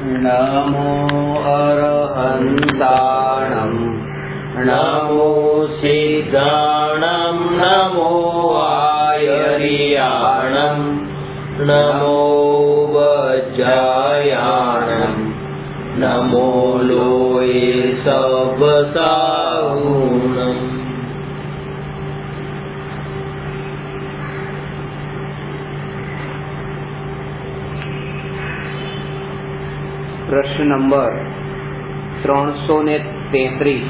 नमो अरहन्ताणं नमो सिद्धाणं नमो आयर्याणं नमो वज्रायाणं नमो लोये सबसाहुणम्। प्रश्न नंबर 333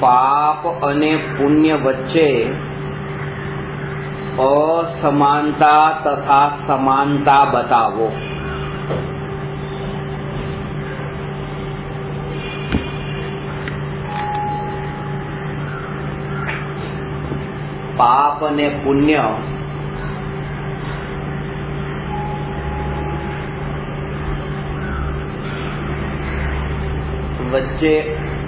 पाप अने पुण्य वच्चे असमानता तथा समानता बतावो। पाप अने पुण्य वच्चे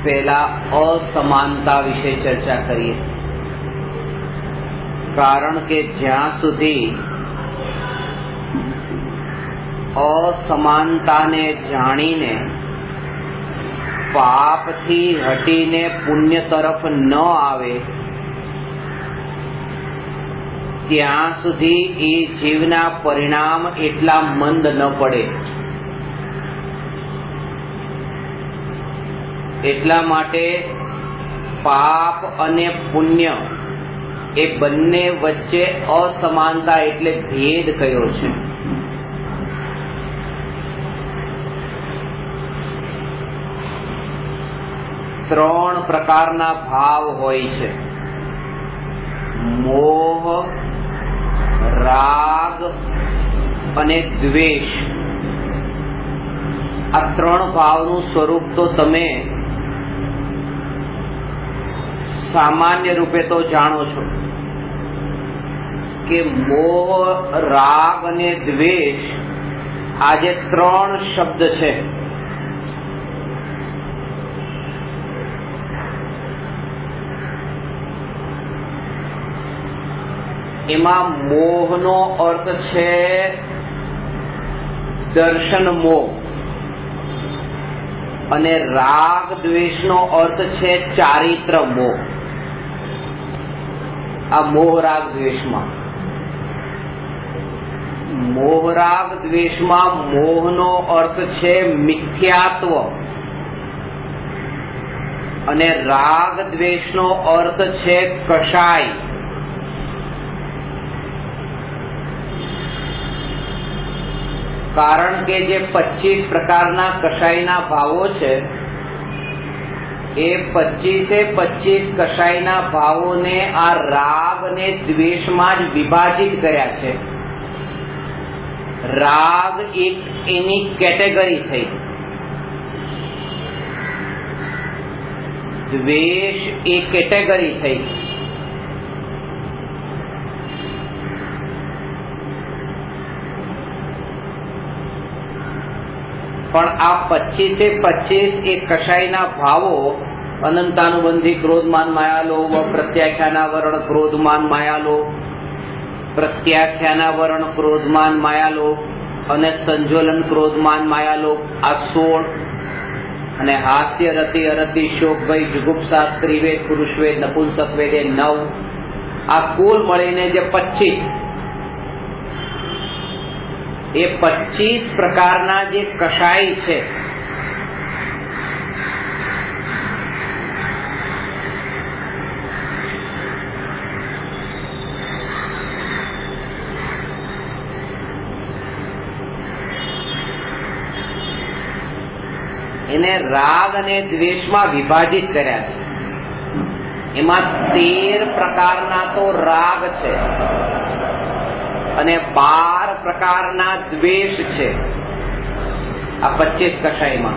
पहला असमानता विषे चर्चा करिए। कारण के ज्यां सुधी असमानता ने जाणीने पाप थी हटीने पुण्य तरफ न आवे त्यां सुधी ए जीवना परिणाम एटला मंद न पड़े। એટલા માટે પાપ અને પુણ્ય એ બંને વચ્ચે અસમાનતા એટલે ભેદ કયો છે। ત્રણ પ્રકારના ભાવ હોય છે, મોહ, રાગ અને દ્વેષ। આ ત્રણ ભાવનું સ્વરૂપ તો તમે सामान्य रूपे तो जाणो छो कि मोह, राग अने द्वेष आज त्रण शब्द छे। एमां मोहनो अर्थ छे दर्शन मोह अने राग द्वेषनो अर्थ छे चारित्र मोह। आ मोह राग द्वेष में मोह राग द्वेष में मोह नो अर्थ छे मिथ्यात्व अने राग द्वेष नो अर्थ छे कषाय। कारण के जे 25 प्रकारना कषायना भावो छे ए 25 कषायना भावोने आ राग ने द्वेष में ज विभाजित कर्या छे। राग एक एनी केटेगरी थई, द्वेष एक केटेगरी थई। पण आ 25 एक कषायना भावो अनंतानुबंधी क्रोधमान मायालोभ, प्रत्याख्यानावरण क्रोधमान मायालोभ, प्रत्याख्यानावरण क्रोधमान मायालोभ अने संजोलन क्रोधमान मायालोभ आ 16 अने हास्य, रति, अरति, शोक, भय, जुगुप्सा, स्त्रीवेद, पुरुषवेद, नपुंसकवेद 9 आ कुल मळीने जे 25 ए 25 प्रकारना जे कषाय छे एने राग अने द्वेष में विभाजित कर्या छे। एमां 13 प्रकारना तो राग छे अने 12 प्रकारना द्वेष छे। आ 25 कषाय में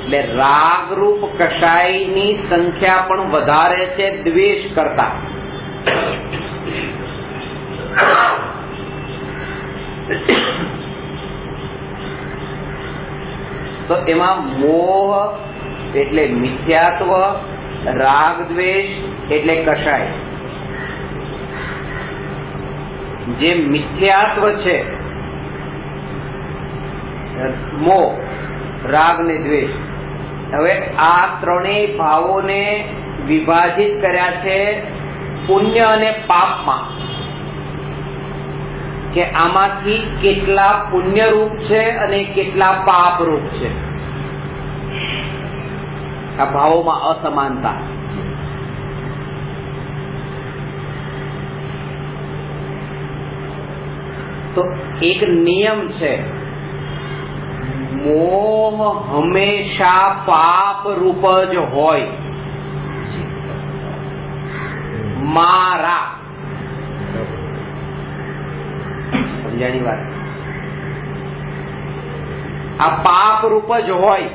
એટલે રાગ રૂપ કષાયની સંખ્યા પણ વધારે છે દ્વેષ કરતા। तो एमां मोह एटले मिथ्यात्व, રાગ દ્વેષ એટલે કષાય. જે મિથ્યાત્વ છે, મોહ, રાગ ને દ્વેષ, હવે આ ત્રણેય ભાવોને વિભાજિત કર્યા છે પુણ્ય અને પાપમાં, કે આમાંથી કેટલા પુણ્ય રૂપ છે અને કેટલા પાપ રૂપ છે. આ ભાવોમાં અસમાનતા. તો એક નિયમ છે, મોહ હંમેશા પાપ રૂપ જ હોય. મારા, સમજાણી વાત, આ પાપ રૂપ જ હોય.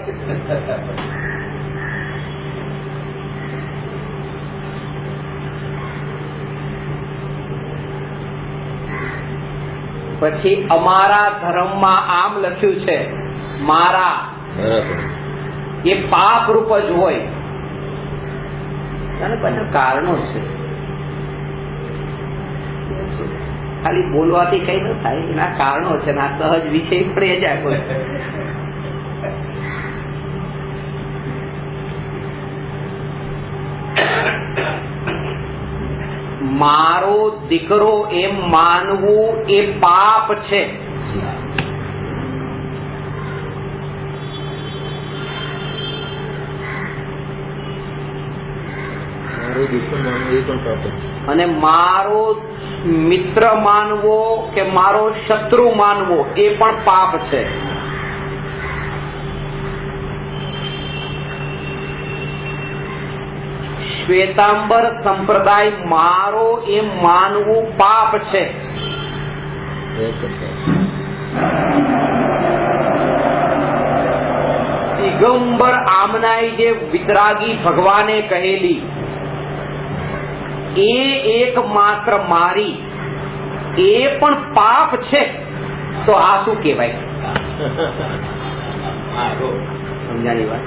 પછી અમારા ધર્મમાં આમ લખ્યું છે, મારા, એ પાપ રૂપ જ હોય. અને પાછા કારણો છે. ખાલી બોલવાથી કઈ ન થાય, એના કારણો છે. ના સહજ વિષય પણ એ જ આપો. મારો દીકરો એમ માનવું એ પાપ છે. અને મારો મિત્ર માનવો કે મારો શત્રુ માનવો એ પણ પાપ છે. શ્વેતાંબર સંપ્રદાય મારો એમ માનવું પાપ છે. દિગંબર આમનાઈ જે વિતરાગી ભગવાને કહેલી, એ એકમાત્ર મારી, એ પણ પાપ છે. તો આ શું કહેવાય? સમજાણી વાત.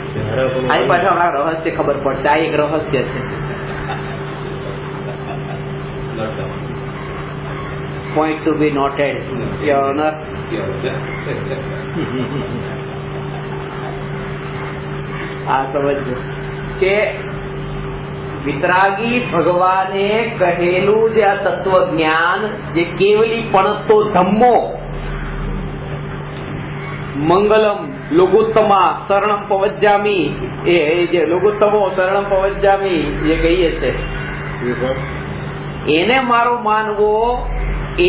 આની પાછળ હમણાં રહસ્ય ખબર પડશે. આ એક રહસ્ય છે. Point to be noted, your honour. આ સમજો કે વિતરાગી ભગવાને કહેલું જે આ તત્વ જ્ઞાન, જે કેવલી પણતો ધમ્મો, મંગલમ લઘુત્તમા શરણમ પવજ્જામી, એ જે લઘુત્તમો શરણમ પવજ્જામી જે કહીએ છે, એને મારો માનવો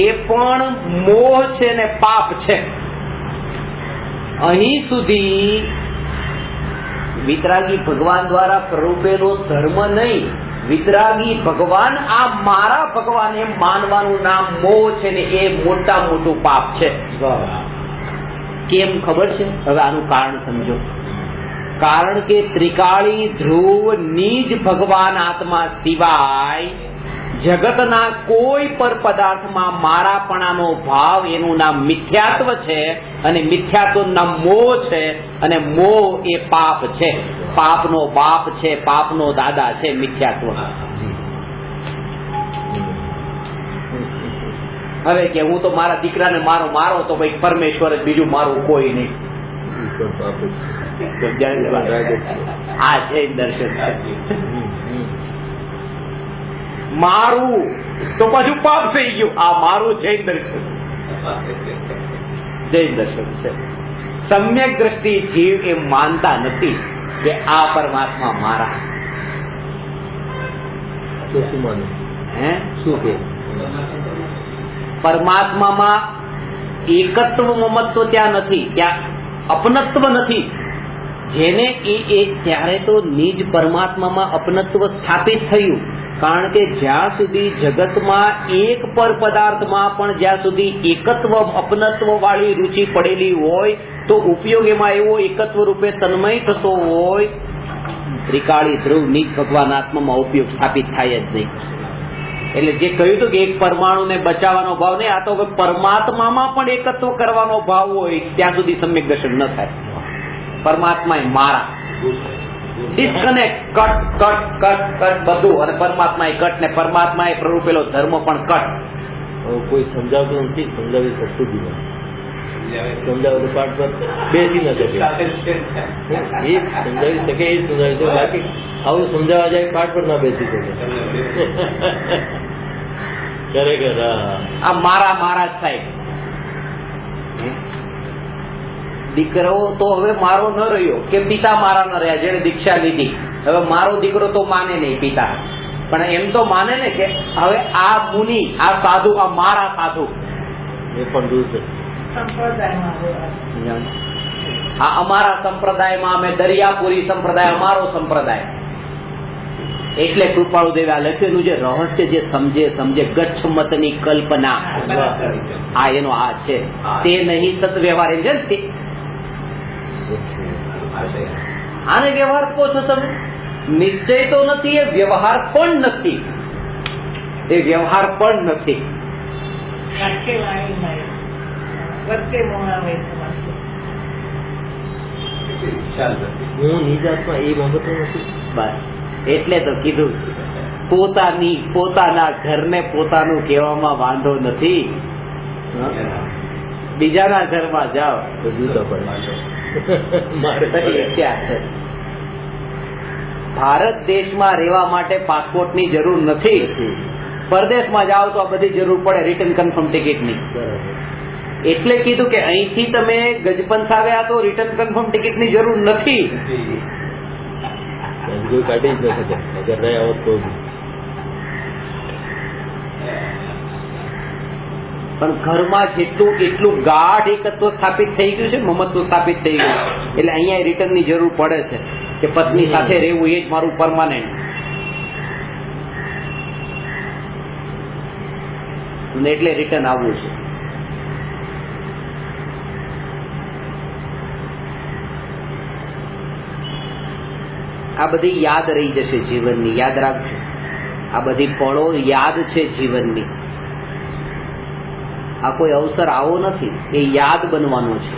એ પણ મોહ છે ને પાપ છે. અહીં સુધી વિતરાગી ભગવાન દ્વારા પ્રરૂપેલો ધર્મ નહીં, વિતરાગી ભગવાન આ મારા ભગવાન એમ માનવાનું નામ મોહ છે ને એ મોટા મોટું પાપ છે. કેમ ખબર છે? હવે આનું કારણ સમજો. કારણ કે ત્રિકાળી ધ્રુવ નિજ ભગવાન આત્મા સિવાય જગતના કોઈ પર પદાર્થમાં મારાપણાનો ભાવ, એનું નામ મિથ્યાત્વ છે. અને મિથ્યાત્વનું નામ મોહ છે. અને મોહ એ પાપ છે. પાપનો બાપ છે, પાપનો દાદા છે મિથ્યાત્વ. હવે કે હું તો મારા દીકરાને મારો તો ભાઈ પરમેશ્વર જ, બીજું મારું કોઈ નહીં. આ જૈન દર્શન છે. મારું તો પાછું પાપ થઈ ગયું. આ મારું જૈન દર્શન, જૈન દર્શન છે. સમ્યક દ્રષ્ટિ જીવ એમ માનતા નથી કે આ પરમાત્મા મારા. શું માને? હે શું કે પરમાત્મામાં એકત્વ મમત્વ ત્યાં નથી, ત્યાં અપનત્વ નથી. જેને એ ત્યારે તો નિજ પરમાત્મામાં અપનત્વ સ્થાપિત થયું. કારણ કે જ્યાં સુધી જગતમાં એક પર પદાર્થમાં પણ જ્યાં સુધી એકત્વ અપનત્વ વાળી રુચિ પડેલી હોય તો ઉપયોગ એમાં એવો એકત્વ રૂપે તન્મય થતો હોય, ત્રિકાળી ધ્રુવ નિજ ભગવાન આત્મામાં ઉપયોગ સ્થાપિત થાય જ નહીં. એટલે જે કહ્યું હતું કે એક પરમાણુને બચાવવાનો ભાવ નહીં, આ તો પરમાત્મામાં પણ એકત્વ કરવાનો ભાવ હોય ત્યાં સુધી સમ્યક દર્શન ન થાય. પરમાત્મા એ મારા, disconnect, cut cut cut cut બધું. અને પરમાત્મા એ કટ ને પરમાત્મા એ પ્રરૂપેલો ધર્મ પણ કટ. કોઈ સમજાવતું નથી, સમજાવી શકતું જ નથી. સમજાવે તો પાઠ પર બેસી ન શકે. એ સમજાવી શકે એ સમજાવી શકે, બાકી આવું સમજાવવા જાય પાઠ પર ના બેસી શકે. ખરેખર આ મારા મારા જ થાય. દીકરો તો હવે મારો ન રહ્યો કે પિતા મારા ન રહ્યા, જેને દીક્ષા લીધી. હવે મારો દીકરો તો માને નહીં પિતા, પણ એમ તો માને ને કે હવે આ મુનિ, આ સાધુ, આ મારા સાધુ. એ પણ દૂર છે. આ અમારા સંપ્રદાયમાં અમે દરિયાપુરી સંપ્રદાય, અમારો સંપ્રદાય. એટલે કૃપાળુ દેવે આ લખેલું જે રહસ્ય જે સમજે ગચ્છમતની કલ્પના, આ એનો આ છે. તે નહીં સત વ્યવહાર એમ છે ને, આને વ્યવહાર કહો છો તમે. નિશ્ચય તો નથી, એ વ્યવહાર પણ નથી. એ વ્યવહાર પણ નથી. હું નિજાતમાં એ બાબતો નથી. બસ એટલે તો કીધું, પોતાના ઘરને પોતાનું કહેવામાં વાંધો નથી. બીજાના ઘરમાં જાઓ તો જુદા પડે. ભારત દેશમાં રહેવા માટે પાસપોર્ટની જરૂર નથી. પરદેશમાં જાઓ તો આ બધી જરૂર પડે, રિટર્ન કન્ફર્મ ટિકિટની. એટલે કીધું કે અહીંથી તમે ગજપંથ આવ્યા તો રિટર્ન કન્ફર્મ ટિકિટની જરૂર નથી. કોઈ કાઢી જ ન શકે અગર રહ્યા હોત તો. પણ ઘરમાં જેટલું એટલું ગાઢ એકત્વ સ્થાપિત થઈ ગયું છે, મમત્વ સ્થાપિત થઈ ગયું, એટલે અહીંયા રિટર્નની જરૂર પડે છે કે પત્ની સાથે રહેવું એ જ મારું પરમાનન્ટ. એટલે રિટર્ન આવવું છે. આ બધી યાદ રહી જશે જીવનની. યાદ રાખજો, આ બધી પળો યાદ છે જીવનની. આ કોઈ અવસર આવો નથી, એ યાદ બનવાનો છે.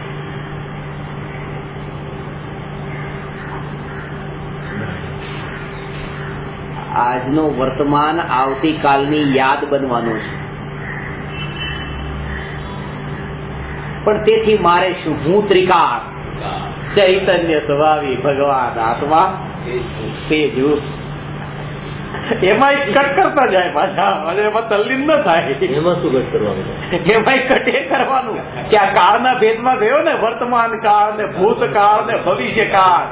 આજનો વર્તમાન આવતીકાલની યાદ બનવાનો છે. પણ તેથી મારે શું? હું ત્રિકાળ ચૈતન્ય સ્વભાવી ભગવાન આત્મા તેજુ. એમાં કટ કરતા જાય પાછા, અને એમાં તલ્લીન ન થાય. એમાં શું કટ કરવાનું? એમાં કટ એ કરવાનું કે આ કાળના ભેદમાં ગયો ને, વર્તમાન કાળ ને ભૂતકાળ ને ભવિષ્ય કાળ.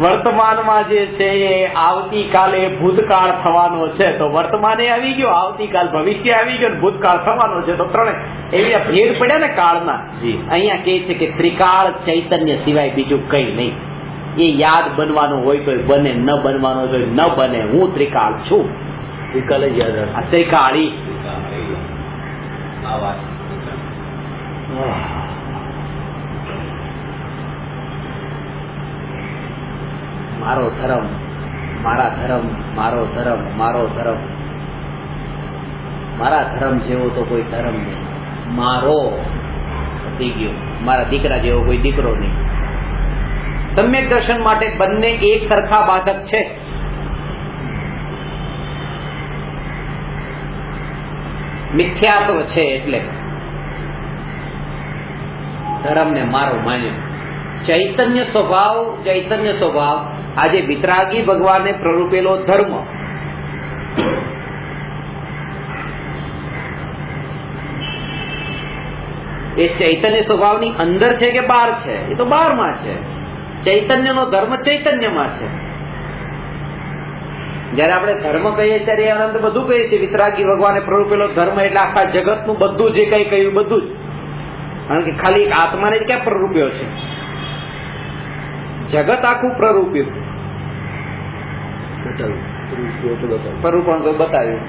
વર્તમાનમાં જે છે એ આવતીકાલે ભૂતકાળ થવાનો છે, તો વર્તમાન એ આવી ગયો, આવતીકાલ ભવિષ્ય આવી ગયો, ભૂતકાળ થવાનો છે. તો ત્રણે એવી ભેદ પડ્યા ને કાળના. અહીંયા કે છે કે ત્રિકાળ ચૈતન્ય સિવાય બીજું કઈ નહીં. એ યાદ બનવાનું હોય તો બને, ન બનવાનું હોય તો ન બને. હું ત્રિકાળ છું. ત્રિકાળે જ યાદ રાખ. ત્રિકાળી. મારો ધર્મ, મારા ધર્મ, મારો ધર્મ, મારો ધર્મ. મારા ધર્મ જેવો તો કોઈ ધર્મ નહીં. મારો થઈ ગયો. મારા દીકરા જેવો કોઈ દીકરો નહીં. સમ્યક દર્શન માટે બંને એક સરખા બાધક છે. મિથ્યાત્વ છે એટલે ધર્મને મારો માન્યો. ચૈતન્ય સ્વભાવ આજે વિતરાગી ભગવાને પ્રરૂપેલો ધર્મ. એ ચૈતન્ય સ્વભાવની અંદર છે કે બહાર છે? એ તો બહારમાં છે. ચૈતન્યનો ધર્મ ચૈતન્યમાં છે. જયારે આપણે ધર્મ કહીએ ત્યારે આનંદ બધું કહીએ છીએ. વિતરાગી ભગવાને પ્રરૂપેલો ધર્મ એટલે આખા જગતનું બધું જે કઈ કહ્યું બધું જ. કારણ કે ખાલી એક આત્માને જ ક્યાં પ્રરૂપ્યો છે? જગત આખું પ્રરૂપ્યું, પ્રરૂપણ તો બતાવ્યું,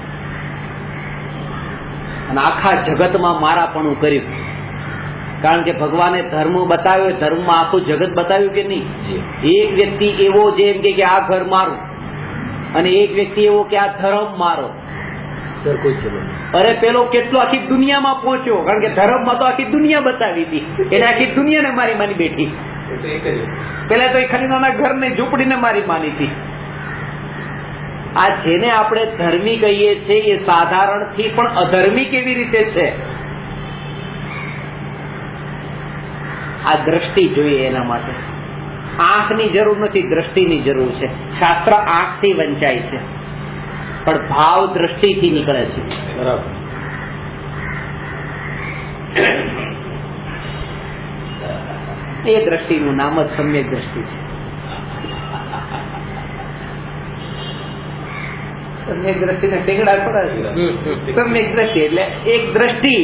અને આખા જગતમાં મારાપણું કર્યું. કારણ કે ભગવાને ધર્મ બતાવ્યો, ધર્મમાં આખું જગત બતાવ્યું કે નહીં? એક વ્યક્તિ એવો જેમ કે આ ઘર મારું, અને એક વ્યક્તિ એવો કે આ ધર્મ મારો. અરે પેલો કેટલો આખી દુનિયામાં પહોંચ્યો, કારણ કે ધર્મમાં તો આખી દુનિયા બતાવી હતી, એટલે આખી દુનિયાને મારી માની બેઠી. પેલા તો એ ખાલી નાના ઘરને ઝૂંપડીને મારી માની હતી. આ જેને આપણે ધર્મી કહીએ છીએ એ સાધારણથી પણ અધર્મી કેવી રીતે છે? આ દ્રષ્ટિ જોઈએ. એના માટે આંખની જરૂર નથી, દ્રષ્ટિની જરૂર છે. શાસ્ત્ર આંખથી વંચાય છે, પણ ભાવ દ્રષ્ટિથી નીકળે છે. બરાબર. એ દ્રષ્ટિનું નામ જ સમ્યક દ્રષ્ટિ છે. સમ્યક દ્રષ્ટિને ટેકડા પડે છે. સમ્યક દ્રષ્ટિ એટલે એક દ્રષ્ટિ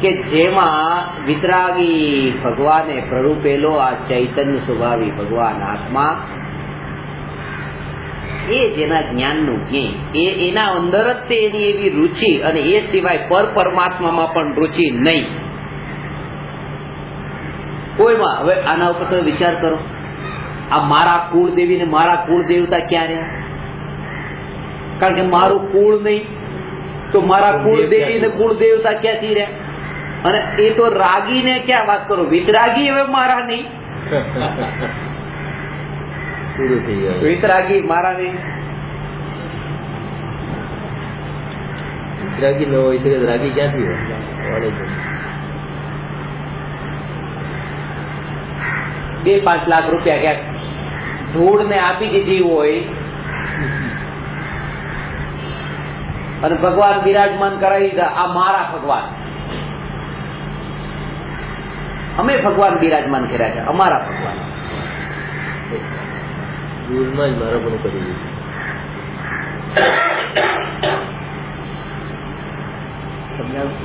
કે જેમાં વિતરાગી ભગવાને પ્રરૂપેલો આ ચૈતન્ય સ્વભાવી ભગવાન આત્મા, એ જેના જ્ઞાનનું જ્ઞેય, એના અંદર જ તે એની એવી રુચિ, અને એ સિવાય પરમાત્મામાં પણ રુચિ નહીં કોઈમાં. હવે આના ઉપર તમે વિચાર કરો, આ મારા કુળદેવી ને મારા કુળ દેવતા ક્યાં રહ્યા? કારણ કે મારું કુળ નહીં તો મારા કુળદેવી ને કુળ દેવતા ક્યાંથી રહ્યા? અને એ તો રાગીને ક્યાં વાત કરો, વિતરાગી હવે મારા નહીં. પૂરું થઈ ગયું. વિતરાગી મારા નહીં. રાગી ન હોય તો રાગી ક્યાંથી હોય? 2-5 લાખ રૂપિયા ક્યાંક ધૂળ ને આપી દીધી હોય અને ભગવાન બિરાજમાન કરાવી દીધા, આ મારા ભગવાન. અમે ભગવાન બિરાજમાન કર્યા છે, અમારા ભગવાન. દૂરમાં જ મારા પણ કરી દીધું.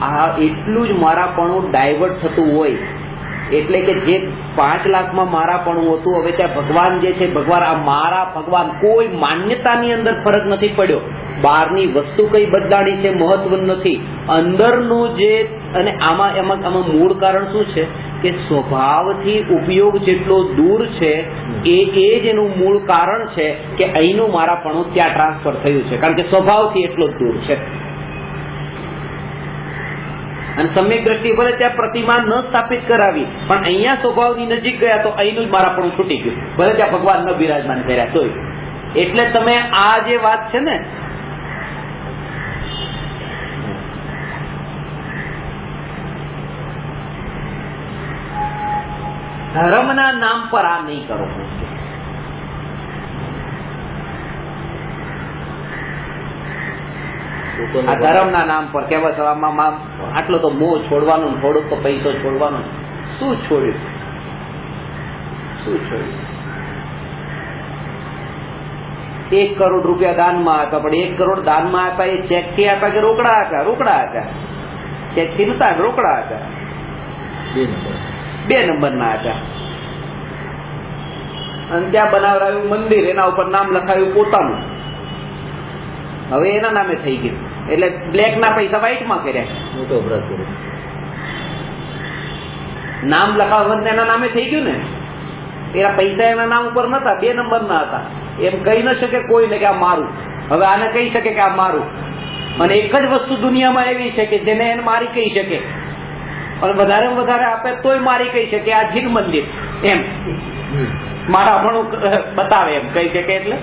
આ એટલું જ મારાપણું ડાયવર્ટ થતું હોય, એટલે કે જે 5 લાખમાં મારાપણું હતું, હવે ત્યાં ભગવાન જે છે, ભગવાન આ મારા ભગવાન, કોઈ માન્યતાની અંદર ફરક નથી પડ્યો. બહારની વસ્તુ કઈ બદલાણી છે મહત્વ નથી, અંદરનું જે. અને આમાં મૂળ કારણ શું છે કે સ્વભાવથી ઉપયોગ જેટલો દૂર છે એ જ એનું મૂળ કારણ છે કે અહીંનું મારાપણું ત્યાં ટ્રાન્સફર થયું છે, કારણ કે સ્વભાવથી એટલો જ દૂર છે. અને સમ્યક દ્રષ્ટિ ભલે ત્યાં પ્રતિમા ન સ્થાપિત કરાવી, પણ અહીંયા સ્વભાવની નજીક ગયા તો અહીંનું જ મારાપણું છૂટી ગયું, ભલે ત્યાં ભગવાન ન બિરાજમાન કર્યા તોય. એટલે તમે આ જે વાત છે ને, ધર્મના નામ પર આ નહીં કરો. આ ધર્મના નામ પર કહેવત, આટલો તો મોહ છોડવાનો, થોડોક તો પૈસો છોડવાનો. શું છોડ્યું? શું છોડ્યું? 1 કરોડ રૂપિયા દાનમાં આપ્યા, પણ 1 કરોડ દાનમાં આપ્યા એ ચેક થી આપ્યા કે રોકડા આપ્યા? રોકડા આપ્યા. ચેક થી નતા, રોકડા આપ્યા. 2 નંબરના આપ્યા. અને ત્યાં બનાવરાયું મંદિર, એના ઉપર નામ લખાયું પોતાનું. હવે એના નામે થઈ ગયું, એટલે બ્લેક ના પૈસા વ્હાઈટમાં કર્યા. મોટો અપરાધ કર્યો. નામ લખાવવાનું એના નામે થઈ ગયું ને. એના પૈસા એના નામ ઉપર નતા, 2 નંબરના હતા. એમ કહી ન શકે કોઈને કે આ મારું. હવે આને કહી શકે કે આ મારું. અને એક જ વસ્તુ દુનિયામાં એવી છે કે જેને એને મારી કહી શકે, અને વધારે વધારે આપે તોય મારી કહી શકે, આ જીન મંદિર એમ મારા ભણું બતાવે એમ કહી શકે. એટલે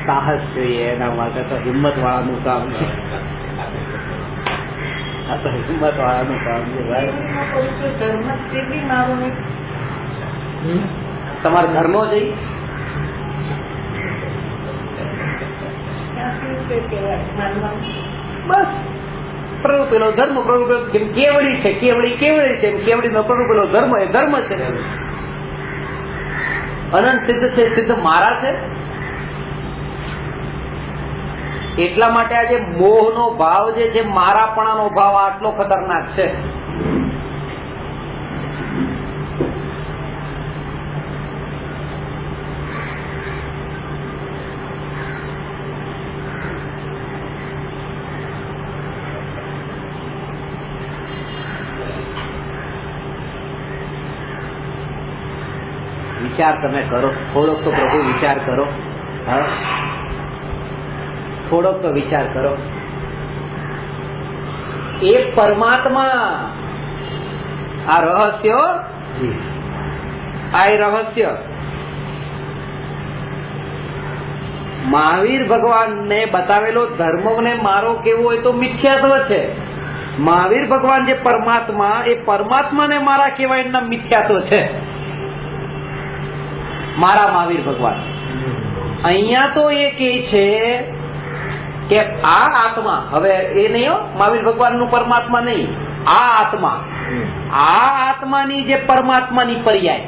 સાહસ જોઈએ, એના માટે તો હિંમત વાળાનું કામ છે. આ તો હિંમત વાળાનું કામ છે ભાઈ. તમારે ધર્મો જઈ બસ પ્રભુ પેલો ધર્મ, પ્રભુ પેલો કેવડી છે, કેવડી કેવડી છે, કેવડી નો પ્રભુ પેલો ધર્મ એ ધર્મ છે. અનંત સિદ્ધ છે, સિદ્ધ મારા છે. એટલા માટે આજે મોહનો ભાવ જે છે, મારાપણાનો ભાવ આટલો ખતરનાક છે. વિચાર તમે કરો થોડોક તો પ્રભુ વિચાર કરો. હા, થોડોક તો વિચાર કરો. એ પરમાત્મા આ રહસ્ય, આ રહસ્ય મહાવીર ભગવાનને બતાવેલો ધર્મને મારો કેવો હોય તો મિથ્યાત્વ છે. મહાવીર ભગવાન જે પરમાત્મા, એ પરમાત્માને મારા કહેવાય એના મિથ્યાત્વ છે. મારા મહાવીર ભગવાન અહીંયા તો એ કે છે કે આ આત્મા, હવે એ નહીં હો મહાવીર ભગવાન નું પરમાત્મા નહીં, આ આત્મા, આ આત્માની જે પરમાત્માની પર્યાય,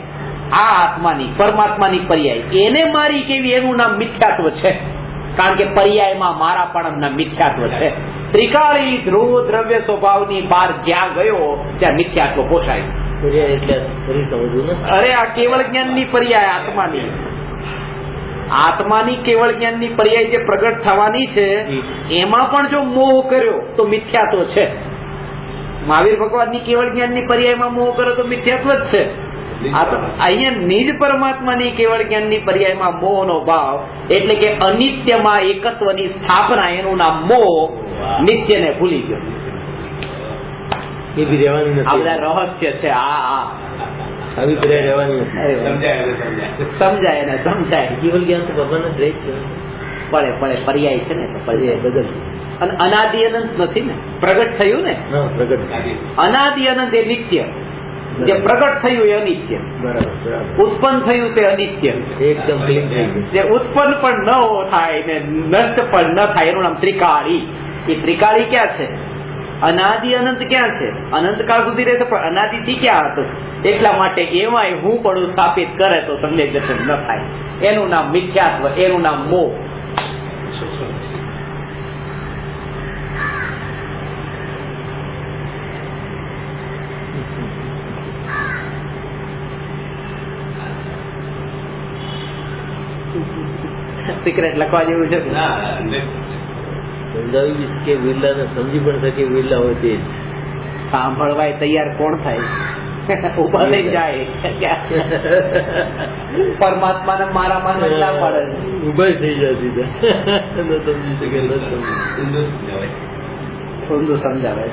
આ આત્માની પરમાત્માની પર્યાય એને મારી કેવી, એનું નામ મિથ્યાત્વ છે. કારણ કે પર્યાયમાં મારા પણ મિથ્યાત્વ છે. ત્રિકાળી ધ્રુવ દ્રવ્ય સ્વભાવની બહાર જ્યાં ગયો ત્યાં મિથ્યાત્વ પોષાય. અરે આ કેવળ જ્ઞાનની પર્યાય આત્માની, આત્માની કેવળ જ્ઞાનની પર્યાય જે પ્રગટ થવાની છે એમાં પણ જો મોહ કર્યો તો મિથ્યાત્વ છે. મહાવીર ભગવાનની કેવળ જ્ઞાનની પર્યાયમાં મોહ કર્યો તો મિથ્યાત્વ જ છે. અહીંયા નિજ પરમાત્માની કેવળ જ્ઞાનની પર્યાયમાં મોહનો ભાવ એટલે કે અનિત્યમાં એકત્વની સ્થાપના, એનું નામ મોહ. નિત્યને ભૂલી ગયો. એ બી રહેવાની નથી. આ બધા રહસ્ય છે. આવી પર્યાય રહેવાની નથી. સમજાય ને સમજાય. કેવલ જ્ઞાન તો ભગવાન જ રહે છે. પડે પડે પર્યાય છે ને, પર્યાય બદલ. અને અનાદિ અનંત નથી ને, પ્રગટ થયું ને. પ્રગટ અનાદિ અનંત એ નિત્ય, જે પ્રગટ થયું એ અનિત્ય, બરાબર. ઉત્પન્ન થયું તે અનિત્ય, એકદમ ક્લીન થઈ ગયું. જે ઉત્પન્ન પણ ન થાય ને નષ્ટ પણ ન થાય એનું નામ ત્રિકાળી. એ ત્રિકાળી ક્યાં છે? અનાદિ અનંત ક્યાં છે? અનંતકાળ સુધી રહેશે પણ અનાદિ થી ક્યાં હતું? એટલા માટે એમાંય હું પણ સ્થાપિત કરે તો સમ્યક દર્શન ન થાય. એનું નામ મિથ્યાત્વ, એનું નામ મોહ. સિક્રેટ લખવા જેવું છે. સમજાવી કે વિરલાને સમજી પણ શકે, વિરલા હોય તે સાંભળવા તૈયાર કોણ થાય? ઉભા થઈ જાય. પરમાત્માને મારા માં ના પડે, ઉભા થઈ જાય સીધા. ન સમજી શકે, ન સમજી. ઊંધું સમજાવે.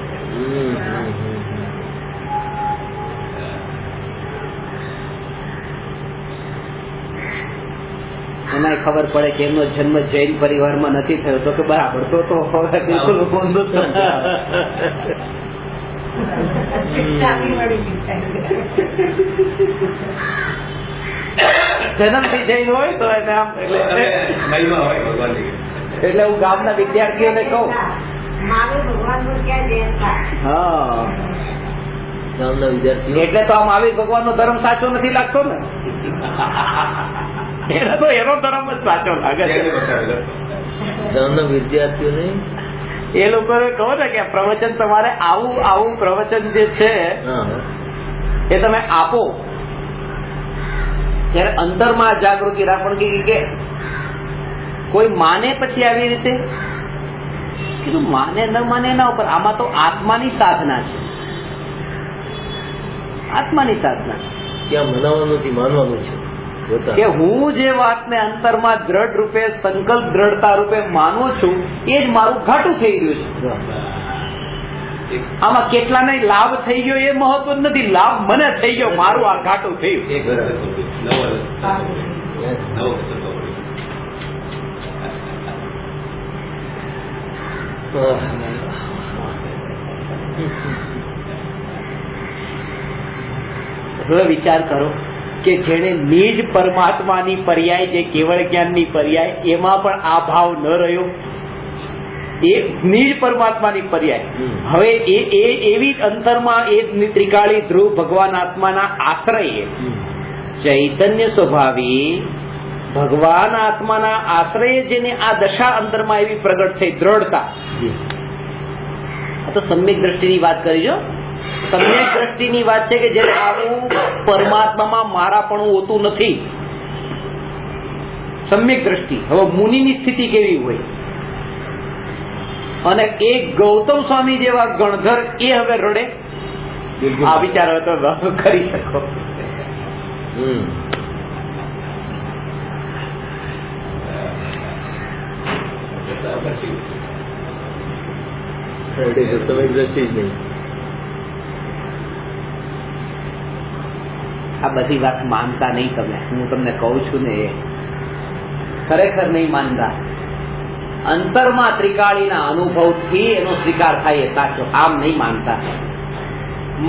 એના ખબર પડે કે એમનો જન્મ જૈન પરિવારમાં નથી થયો તો કે બરાબર, તો બિલકુલ ઊંધું સમજાવે. જન્મથી જૈન હોય તો એને આમ એટલે હું ગામના વિદ્યાર્થીઓને કહું, હા ગામના વિદ્યાર્થીઓ એટલે તો આમ મહાવીર ભગવાન નો ધર્મ સાચો નથી લાગતો ને. એનો તો એનો ધર્મ જ સાચો લાગે છે. ગામના વિદ્યાર્થીઓને એ લોકો કહો ને કે પ્રવચન તમારે આવું આવું પ્રવચન જે છે એ તમે આપો, ત્યારે અંતરમાં જાગૃતિ રાખવાની. કે કોઈ માને પછી આવી રીતે કીધું, માને ન માને એના ઉપર, આમાં તો આત્માની સાધના છે, આત્માની સાધના છે. ત્યાં મનાવવાનું નથી, માનવાનું છે કે હું જે વાતને અંતરમાં દ્રઢ રૂપે, સંકલ્પ દ્રઢતા રૂપે માનું છું એ જ મારું ઘાટું થઈ રહ્યું છે. આમાં કેટલાને લાભ થઈ ગયો એ મહત્વ નથી, લાભ મને થઈ ગયો, મારું આ ઘાટું થયું. હવે વિચાર કરો કે જેને નિજ પરમાત્માની પર્યાય, જે કેવળ જ્ઞાનની પર્યાય, એમાં પણ આ ભાવ ન રહ્યો, એ નિજ પરમાત્માની પર્યાય. હવે એ એવી અંતરમાં એ ત્રિકાળી ધ્રુવ ભગવાન આત્માના આશ્રય, ચૈતન્ય સ્વભાવી ભગવાન આત્માના આશ્રય જેને આ દશા અંતરમાં એવી પ્રગટ થઈ દ્રઢતા, આ તો સમ્યક દ્રષ્ટિની વાત કરી. જો સમ્યક દ્રષ્ટિની વાત છે કે જેને આવું પરમાત્મામાં મારાપણું હોતું નથી. સમ્યક દ્રષ્ટિ. હવે મુનિની સ્થિતિ કેવી હોય, અને એ ગૌતમ સ્વામી જેવા ગણધર એ હવે રડે, આ વિચારો તો કરી શકો. તમે દ્રષ્ટિ જ નહીં. આ બધી વાત માનતા નહીં તમે. હું તમને કહું છું ને, એ ખરેખર નહીં માનતા. અંતરમાં ત્રિકાળીના અનુભવથી એનો સ્વીકાર થાય એ સાચો. આમ નહીં માનતા.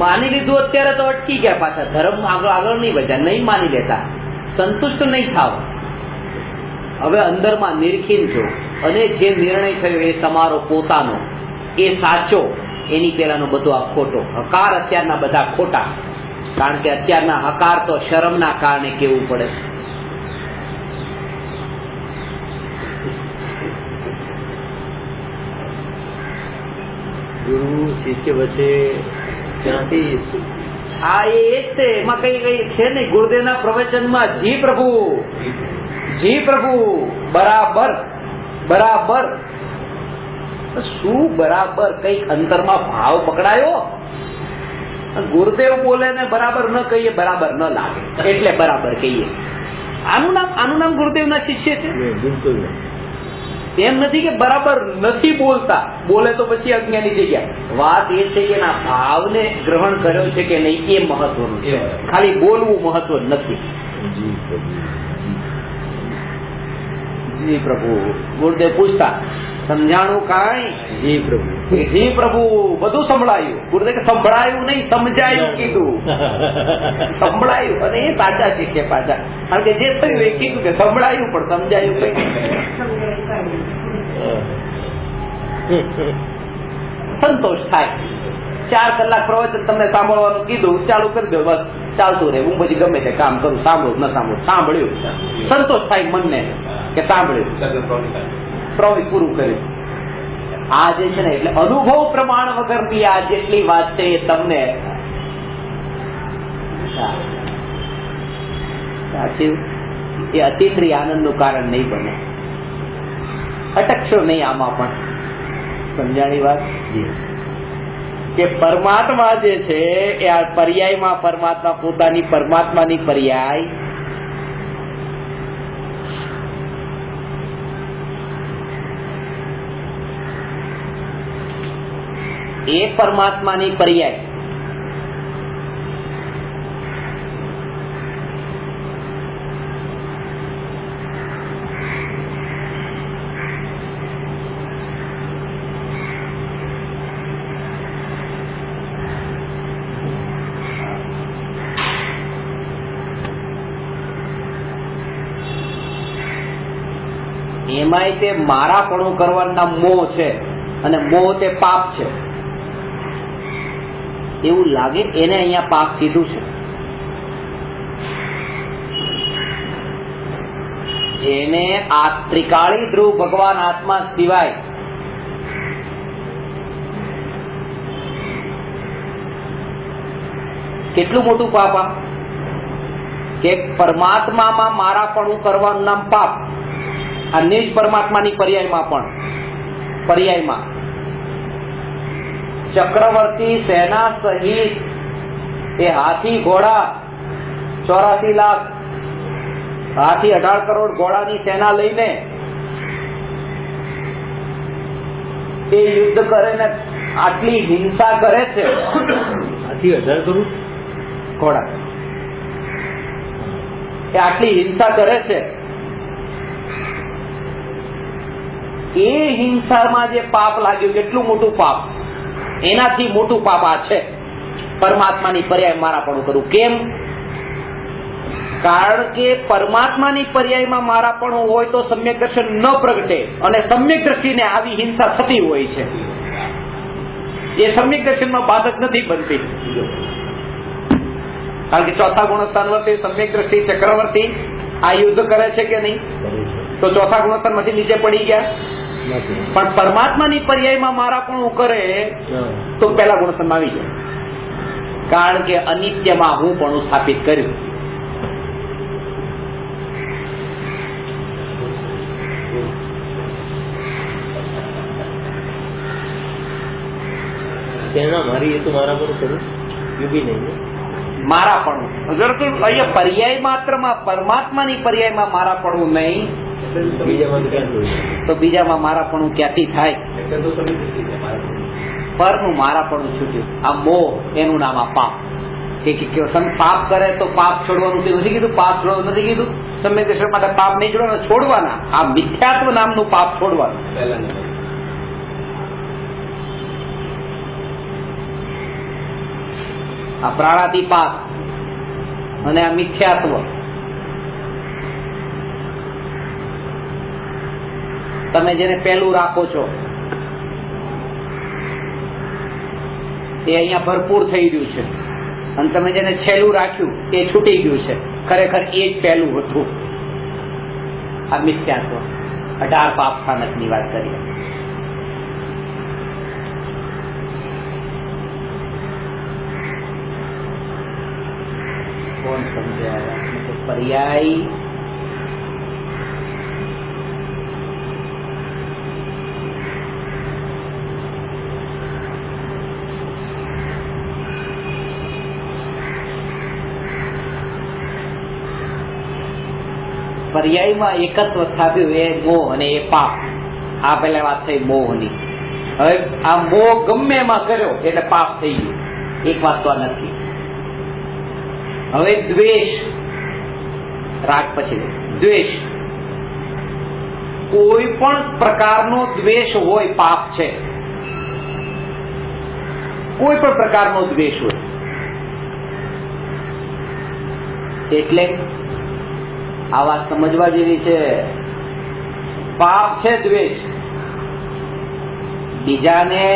માની લીધું અત્યારે તો અટકી ગયા પાછા. ધર્મ આગળ નહીં વધ્યા. નહીં માની લેતા, સંતુષ્ટ નહીં થાવ. હવે અંદરમાં નિરખીન છો, અને જે નિર્ણય થયો એ તમારો પોતાનો, એ સાચો. એની પેલાનો બધો આ ખોટો. હકાર અત્યારના બધા ખોટા. કારણ કે અત્યારના હકાર તો શરમના કારણે કેવું પડે. ગુરુ શિષ્ય વચ્ચે ક્યાંથી હા, એ જ તે. એમાં કઈ છે નહીં. ગુરુદેવના પ્રવચનમાં જી પ્રભુ, જી પ્રભુ, બરાબર બરાબર. શું બરાબર? કઈક અંતરમાં ભાવ પકડાયો. ગુરુદેવ બોલે ને બરાબર ન કહીએ, બરાબર ન લાગે, એટલે બરાબર કહીએ. આનું નામ ગુરુદેવના શિષ્ય છે? બિલકુલ. એમ નથી કે બરાબર નથી બોલતા, બોલે તો પછી અજ્ઞાની થઈ ગયા. વાત એ છે કે એના ભાવને ગ્રહણ કર્યો છે કે નહીં, એ મહત્વનું છે. ખાલી બોલવું મહત્વ નથી. જી પ્રભુ. ગુરુદેવ પૂછતા, સમજાણું કાંઈ? જી પ્રભુ. જી પ્રભુ. બધું સંભળાયું. ગુરુદેવ સંભળાયું નહીં, સમજાયું કીધું. સંભળાયું. અને એ સાચા શીખે પાછા. કારણ કે જે થયું એ કીધું કે સંભળાયું, પણ સમજાયું કઈ. સંતોષ થાય. 4 કલાક પ્રવચન તમને સાંભળવાનું કીધું, ચાલુ કરી દો, બસ ચાલતું રહે. હું પછી ગમે તે કામ કરું, સાંભળું ન સાંભળું, સાંભળ્યું. સંતોષ થાય મનને કે સાંભળ્યું, પ્રવેશ પૂરું કર્યું. આ જે છે ને, એટલે અનુભવ પ્રમાણ વગરની આ જેટલી વાત છે એ તમને સાચું એ અતિન્દ્રિય આનંદનું કારણ નહીં બને. અટકશો નહીં આમાં પણ. સમજાણી વાત? કે પરમાત્મા જે છે એ આ પર્યાયમાં પરમાત્મા પોતાની પરમાત્માની પર્યાય એ પરમાત્માની પર્યાય એમાંય તે મારાપણું કરવાના મોહ છે, અને મોહ તે પાપ છે એવું લાગે. એને અહીંયા પાપ કીધું છે. જેને આ ત્રિકાળી ધ્રુવ ભગવાન આત્મા સિવાય કેટલું મોટું પાપ આ કે પરમાત્મામાં મારાપણું કરવાનું નામ પાપ. આ નિજ પરમાત્માની પર્યાયમાં ચક્રવર્તી સેના સહિત એ હાથી ઘોડા 84 લાખ હાથી 18 કરોડ ઘોડાની સેના લઈને એ યુદ્ધ કરે ને આટલી હિંસા કરે છે. હાથી 18 કરોડ ઘોડા એ આટલી હિંસા કરે છે. એ હિંસામાં જે પાપ લાગ્યું, કેટલું મોટું પાપ. એનાથી મોટું પાપ આ છે પરમાત્માની પર્યાય મારાપણું કરવું. કેમ? કારણ કે પરમાત્માની પર્યાયમાં મારાપણું હોય તો સમ્યક દર્શન ન પ્રગટે, અને સમ્યક દ્રષ્ટિને આવી હિંસા થતી હોય છે. એ સમ્યક દર્શનમાં બાધક નથી બનતી. કારણ કે ચોથા ગુણસ્થાનવર્તી સમ્યક દ્રષ્ટિ ચક્રવર્તી આ યુદ્ધ કરે છે કે નહીં? તો ચોથા ગુણસ્થાનમાંથી નીચે પડી ગયા. પણ પરમાત્માની પર્યાયમાં મારાપણું કરે તો પહેલા ગુણસ્થાનમાં આવી જાય. કારણ કે અનિત્યમાં હું પણ સ્થાપિત કર્યું. તેના મારી એ તો મારા પર કરું એ બી નહીં મારાપણું અહીંયા પર્યાય માત્રમાં પરમાત્માની પર્યાયમાં મારાપણું નહીં બીજામાં ક્યાં જોયું? તો બીજામાં મારાપણું ક્યાંથી થાય? પરનું મારાપણું છૂટ્યું. આ મોહ એનું નામ આ પાપ. પાપ કરે તો પાપ છોડવાનું નથી કીધું, પાપ છોડવાનું નથી કીધું. સમ્યક દર્શન માટે પાપ નહીં છોડવાના, છોડવાના. આ મિથ્યાત્વ નામનું પાપ છોડવાનું. આ પ્રાણાતિપાત અને આ મિથ્યાત્વ, તમે જેને પહેલું રાખો છો એ અહીંયા ભરપૂર થઈ ગયું છે, અને તમે જેને છેલ્લું રાખ્યું એ છૂટી ગયું છે. ખરેખર એ જ પહેલું હતું. આ મિથ્યાત્વ. 18 પાપ સ્થાનકની વાત કરીએ. કોણ સમજાય? પર્યાય પર્યાયમાં એકત્વ થાપ્યું એ મોહ અને એ પાપ. આ પેલા વાત થઈ મોહની. હવે આ મોહ ગમે એમાં કર્યો એટલે પાપ થઈ ગયું. એક વાત તો આ નથી. હવે દ્વેષ, રાગ પછી દ્વેષ, કોઈ પણ પ્રકારનો દ્વેષ હોય પાપ છે. કોઈ પણ પ્રકારનો દ્વેષ હોય એટલે આ વાત સમજવા જેવી છે. પાપ છે દ્વેષ. બીજાને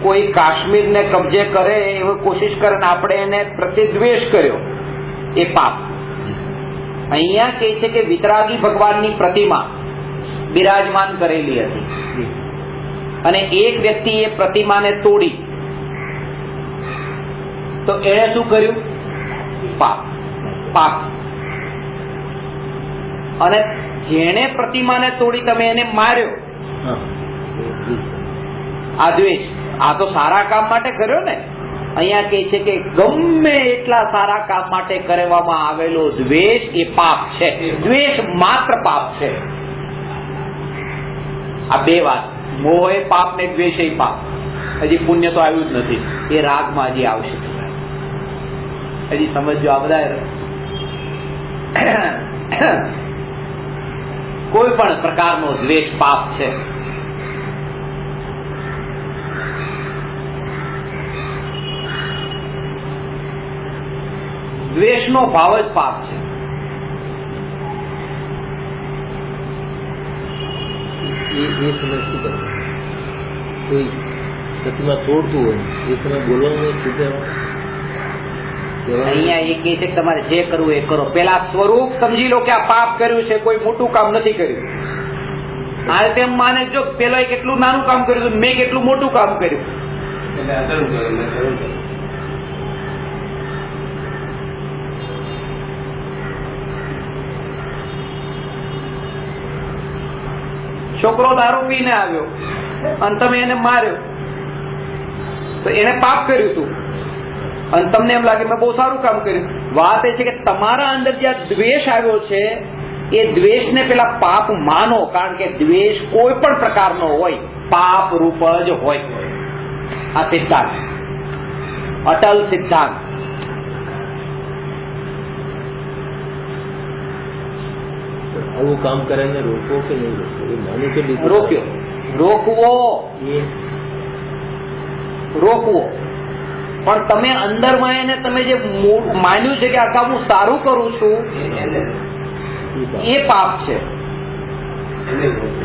કોઈ કાશ્મીરને કબજે કરે એવી કોશિશ કરે ને આપણે એને પ્રત્યે દ્વેષ કર્યો, એ પાપ. અહીંયા કહે છે કે વિતરાગી ભગવાનની પ્રતિમા બિરાજમાન કરેલી હતી અને એક વ્યક્તિ એ પ્રતિમાને તોડી, તો એણે શું કર્યું? પાપ. પાપ. અને જેણે પ્રતિમાને તોડી તમે એને માર્યો, આ દ્વેષ. આ તો સારા કામ માટે કર્યો ને. અહીંયા કહે છે કે ગમે એટલા સારા કામ માટે કરવામાં આવેલો દ્વેષ એ પાપ છે. દ્વેષ માત્ર પાપ છે. આ બે વાત, મોહ એ પાપ ને દ્વેષ એ પાપ. હજી પુણ્ય તો આવ્યું જ નથી. એ રાગમાં હજી આવશે. હજી સમજો. આ બધા કોઈ પણ પ્રકારનો દ્વેષ પાપ છે. દ્વેષનો ભાવ જ પાપ છે. એ સમય શું કરે? કોઈ પ્રતિમા તોડતું હોય એ સમય બોલવાનું છૂટે. અહીંયા એ કહે છે કે તમારે જે કરવું એ કરો. પેલા સ્વરૂપ સમજી લો કે આ પાપ કર્યું છે, કોઈ મોટું કામ નથી કર્યું. આ તેમ માને જો પેલો કેટલું નાનું કામ કર્યું, મેં કેટલું મોટું કામ કર્યું. છોકરો દારૂ પીને આવ્યો અને તમે એને માર્યો, તો એને પાપ કર્યું હતું અને તમને એમ લાગે મેં બહુ સારું કામ કર્યું. વાત એ છે કે તમારા અંદર જે દ્વેષ આવ્યો છે એ દ્વેષને પેલા પાપ માનો. કારણ કે દ્વેષ કોઈ પણ પ્રકારનો હોય પાપ રૂપ જ હોય. આ સિદ્ધાંત, અટલ સિદ્ધાંત. આવું કામ કરે ને રોકો કે નહીં રોકો? એ માની કે લીધું રોક્યો. રોકવો, રોકવો પણ તમે અંદરમાં એને તમે જે માન્યું છે કે આખા હું સારું કરું છું એ પાપ છે.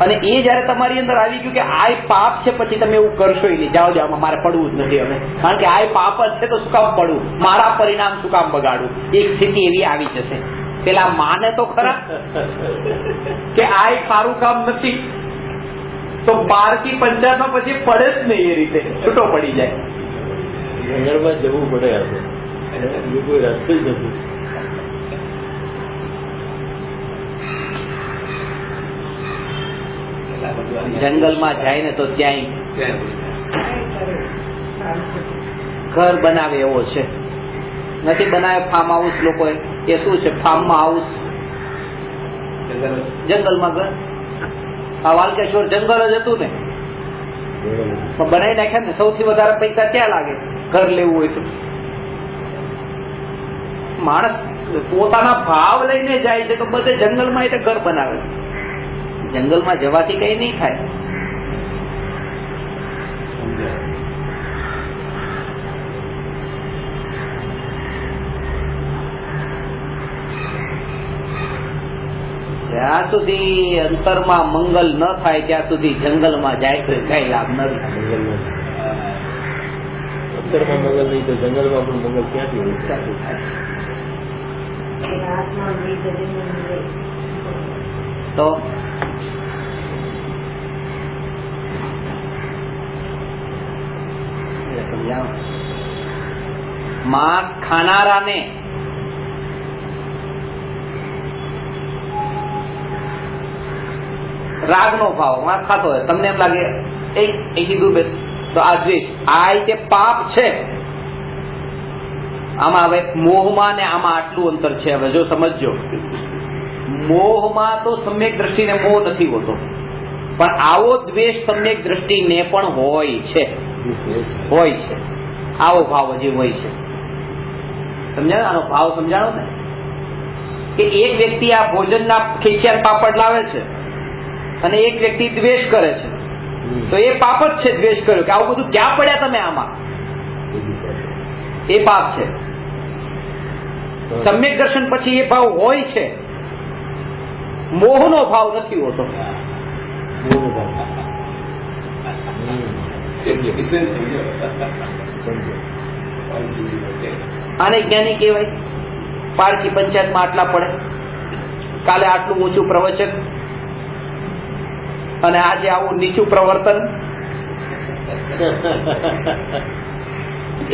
અને એ જયારે તમારી અંદર આવી ગયું કે આ પાપ છે, પછી તમે એવું કરશો નહીં, જાઓ જાઓ મારે પડવું જ નથી હવે, કારણ કે આ પાપ જ છે તો શું કામ પડવું, મારા પરિણામ શું કામ બગાડવું. એક સ્થિતિ એવી આવી જશે. પેલા માને તો ખરા કે આ સારું કામ નથી, તો 12 થી 50 પછી પડે જ નહીં, એ રીતે છૂટો પડી જાય. જંગલમાં જવું પડે આપણે, કોઈ રસ્તો જ નથી. જંગલમાં જાય ને તો ત્યાંય ઘર બનાવે એવો છે, નથી બનાવે ફાર્મ હાઉસ લોકોએ. એ શું છે ફાર્મમાં હાઉસ, જંગલમાં ઘર. આ વાલકેશ્વર જંગલ જ હતું ને, પણ બનાવી નાખ્યા ને. સૌથી વધારે પૈસા ક્યાં લાગે ઘર લેવું હોય તો? માણસ પોતાના ભાવ લઈને જાય છે તો બધે જંગલમાં એટલે ઘર બનાવે છે. જંગલમાં જવાથી કઈ નહીં થાય. જ્યાં સુધી અંતરમાં મંગલ ન થાય ત્યાં સુધી જંગલમાં જાય તો કઈ લાભ નથી. અંતરમાં મંગલ નહીં તો જંગલમાં પણ મંગલ ક્યાંથી હોય? તો સમજાવો. માંસ ખાનારાને રાગનો ભાવ, માંસ ખાતો હોય, તમને એમ લાગે એ કીધું બે તો આ દ્વેષ, આ તે પાપ છે. આમાં હવે મોહમાં ને આમાં આટલું અંતર છે. હવે જો સમજો, મોહમાં તો સમ્યક દ્રષ્ટિને મોહ નથી હોતો, પણ આવો દ્વેષ સમ્યક દ્રષ્ટિને પણ હોય છે. આવો ભાવ હજી હોય છે. સમજાણો? આનો ભાવ સમજાણો ને, કે એક વ્યક્તિ આ ભોજનના ખીચિયા પાપડ લાવે છે અને એક વ્યક્તિ દ્વેષ કરે છે, તો એ પાપ જ છે. દ્વેષ કર્યો કે આવું બધું ક્યાં પડ્યા તમે આમાં, એ પાપ છે. સમ્યક દર્શન પછી એ ભાવ હોય છે, મોહનો ભાવ નથી હોતો. આને જ્ઞાની કહેવાય. પારકી પંચાયતમાં આટલા પડે, કાલે આટલું ઊંચું પ્રવચન અને આજે આવું નીચું પ્રવર્તન.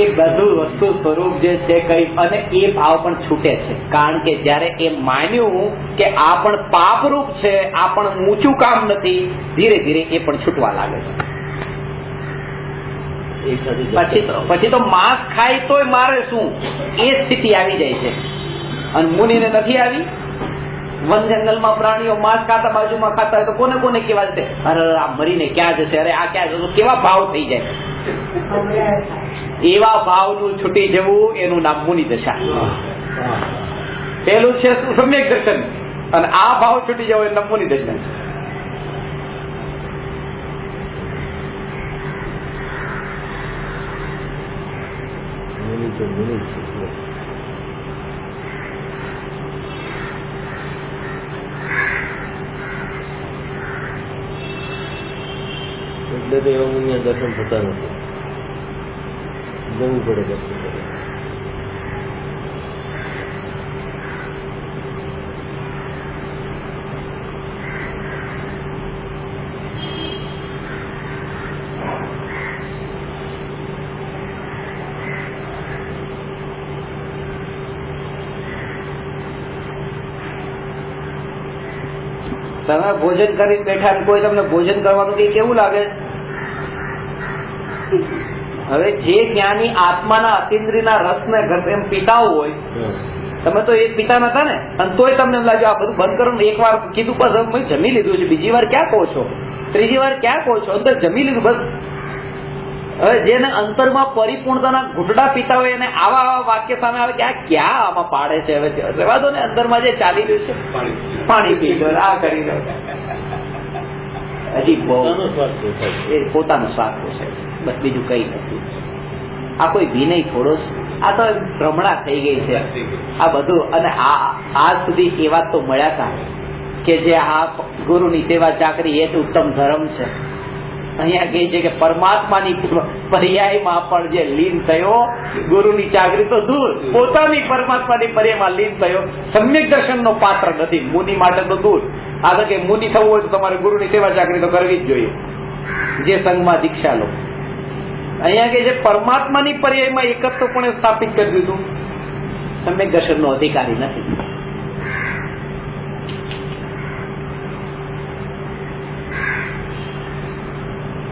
એ બધું વસ્તુ સ્વરૂપ જે છે કઈ, અને એ ભાવ પણ છૂટે છે. કારણ કે જયારે એ માન્યું કે આ પણ પાપરૂપ છે, આ પણ ઊંચું કામ નથી, ધીરે ધીરે એ પણ છૂટવા લાગે છે. પછી તો માંસ ખાય તોય મારે શું, એ સ્થિતિ આવી જાય છે. અને મુનિને નથી આવી. વન જંગલમાં પ્રાણીઓ માંસ ખાતા બાજુમાં ખાતા હોય તો કોને કોને કેવા છે, અરે આ મરીને ક્યાં જશે, અરે આ ક્યાં જશે, કેવા ભાવ થઈ જાય. એવા ભાવનું છૂટી જવું એનું નામ મુનિ દશા. પેલું છે સમ્યક દર્શન, અને આ ભાવ છૂટી જવો એનું નામ મુનિ દશા. એટલે તો એવા મુનિયા દર્શન થતા નથી, જવું પડે દર્શન કરવા. તમે ભોજન કરી બેઠા, કોઈ તમને ભોજન કરવાનું કઈ કેવું લાગે? હવે જે જ્ઞાની આત્માના અતિન્દ્રિયના રસને એમ પીતા હોય, તમે તો એ પીતા નતા ને, અને તોય તમને એમ લાગ્યું આ બધું બંધ કરો. એક વાર કીધું બસ મેં જમી લીધું છે, બીજી વાર ક્યાં કહો છો, ત્રીજી વાર ક્યાં કહો છો, અંદર જમી લીધું બસ. હવે જેને અંતરમાં પરિપૂર્ણતાના ઘૂંટડા પીતા હોય એને આવા આવા વાક્ય સામે આવે કે આ ક્યાં આમાં પાડે છે. હવે રહેવા દો ને, અંદરમાં જે ચાલી રહ્યું છે પાણી પી લો, આ કરી લો. હજી બહુ પોતાનો સ્વાદ પોસાય છે, બસ બીજું કઈ નથી. આ કોઈ વિનય થોડો છે, આ તો ભ્રમણા થઈ ગઈ છે આ બધું. અને આજ સુધી એવા તો મળ્યા હતા કે જે આ ગુરુની સેવા ચાકરી એ જ ઉત્તમ ધર્મ છે. અહીંયા કહે છે કે પરમાત્માની પર્યાયમાં પણ જે લીન થયો, ગુરુની ચાકરી તો દૂર, પોતાની પરમાત્માની પર્યાયમાં લીન થયો, સમ્યક દર્શનનો પાત્ર નથી, મુનિ માટે તો દૂર. આ તો કે મુનિ થવું હોય તો તમારે ગુરુની સેવા ચાકરી તો કરવી જ જોઈએ, જે સંઘમાં દીક્ષા લો. અહીંયા કે છે પરમાત્માની પર્યાયમાં એકત્વપણે સ્થાપિત કરી દીધું, સમ્યક દર્શનનો અધિકારી નથી.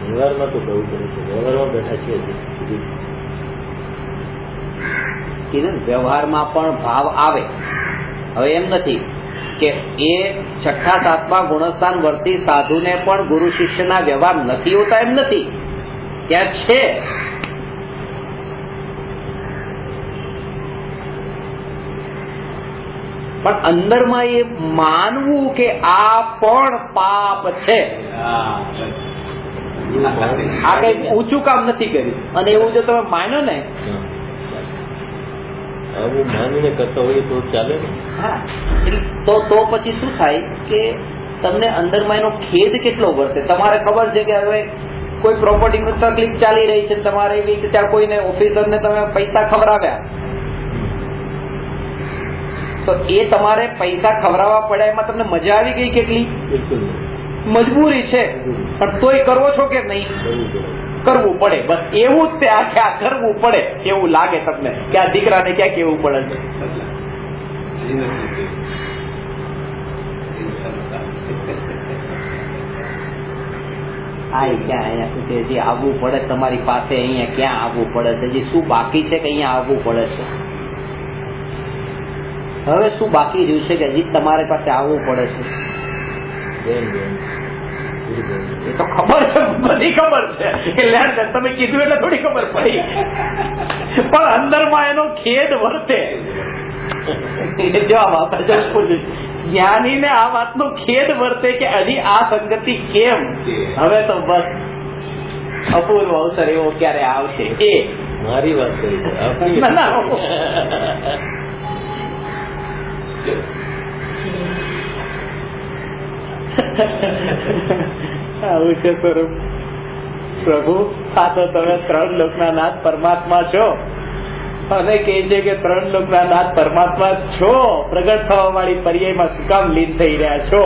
વ્યવહારમાં તો બહુ કરે છે, વ્યવહારમાં બેઠા છીએ કીધું વ્યવહારમાં પણ ભાવ આવે. હવે એમ નથી કે એ છઠ્ઠા સાતમા ગુણસ્થાન વર્તી સાધુને પણ ગુરુ શિષ્યના વ્યવહાર નથી હોતા, એમ નથી, ત્યાં છે. પણ અંદરમાં એ માનવું કે આ પણ પાપ છે, આ કઈ ઊંચું કામ નથી કર્યું, અને એવું જો તમે માનો ને, આવું માનીને કરતા હોઈએ તો ચાલે ને. હા, તો પછી શું થાય કે તમને અંદરમાં એનો ખેદ કેટલો વર્તે. તમારે ખબર છે કે હવે કોઈ પ્રોપર્ટીની તકલીફ ચાલી રહી છે, તમારે એવી રીતે ત્યાં કોઈને ઓફિસરને તમે પૈસા ખવડાવ્યા, તો એ તમારે પૈસા ખવડાવવા પડ્યા એમાં તમને મજા આવી ગઈ કેટલી? બિલકુલ મજબૂરી છે, પણ તોય કરવો છો કે નહીં? કરવું પડે. બસ એવું જ તે આ કરવું પડે એવું લાગે તમને કે આ દીકરાને ક્યાં કેવું પડે છે. અહીંયા હજી આવવું પડે તમારી પાસે, અહીંયા ક્યાં આવવું પડે છે? હજી શું બાકી છે કે અહીંયા આવવું પડે છે? હવે શું બાકી રહ્યું છે કે હજી તમારી પાસે આવવું પડે છે? એ તો ખબર છે, બધી ખબર છે કે લેણ તમે કીધું એટલે થોડી ખબર પડી, પણ અંદરમાં એનો ખેદ વર્તે. જવાબ આપે જ્ઞાનીને આ વાતનો ખેદ વર્તે કે હજી આ સંગતિ કેમ? હવે તો બસ અપૂર્વ અવસર એવો ક્યારે આવશે. એ મારી વાત કરી આવું છે સ્વરૂપ. પ્રભુ આ તો તમે 3 લોકના નાથ પરમાત્મા છો, અને કહે છે કે 3 લોકના નાથ પરમાત્મા છો, પ્રગટ થવા વાળી પર્યાયમાં શું કામ લીન થઈ રહ્યા છો?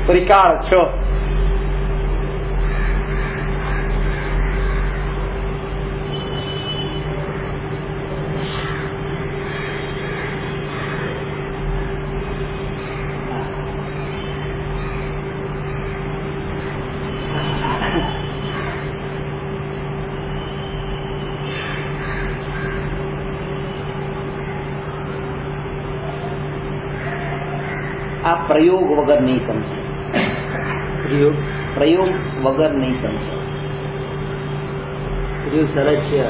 ત્રિકાળ છો. આ પ્રયોગ વગર નહીં સમજે, પ્રયોગ વગર નહીં સમજે. પ્રયોગ સરસ છે.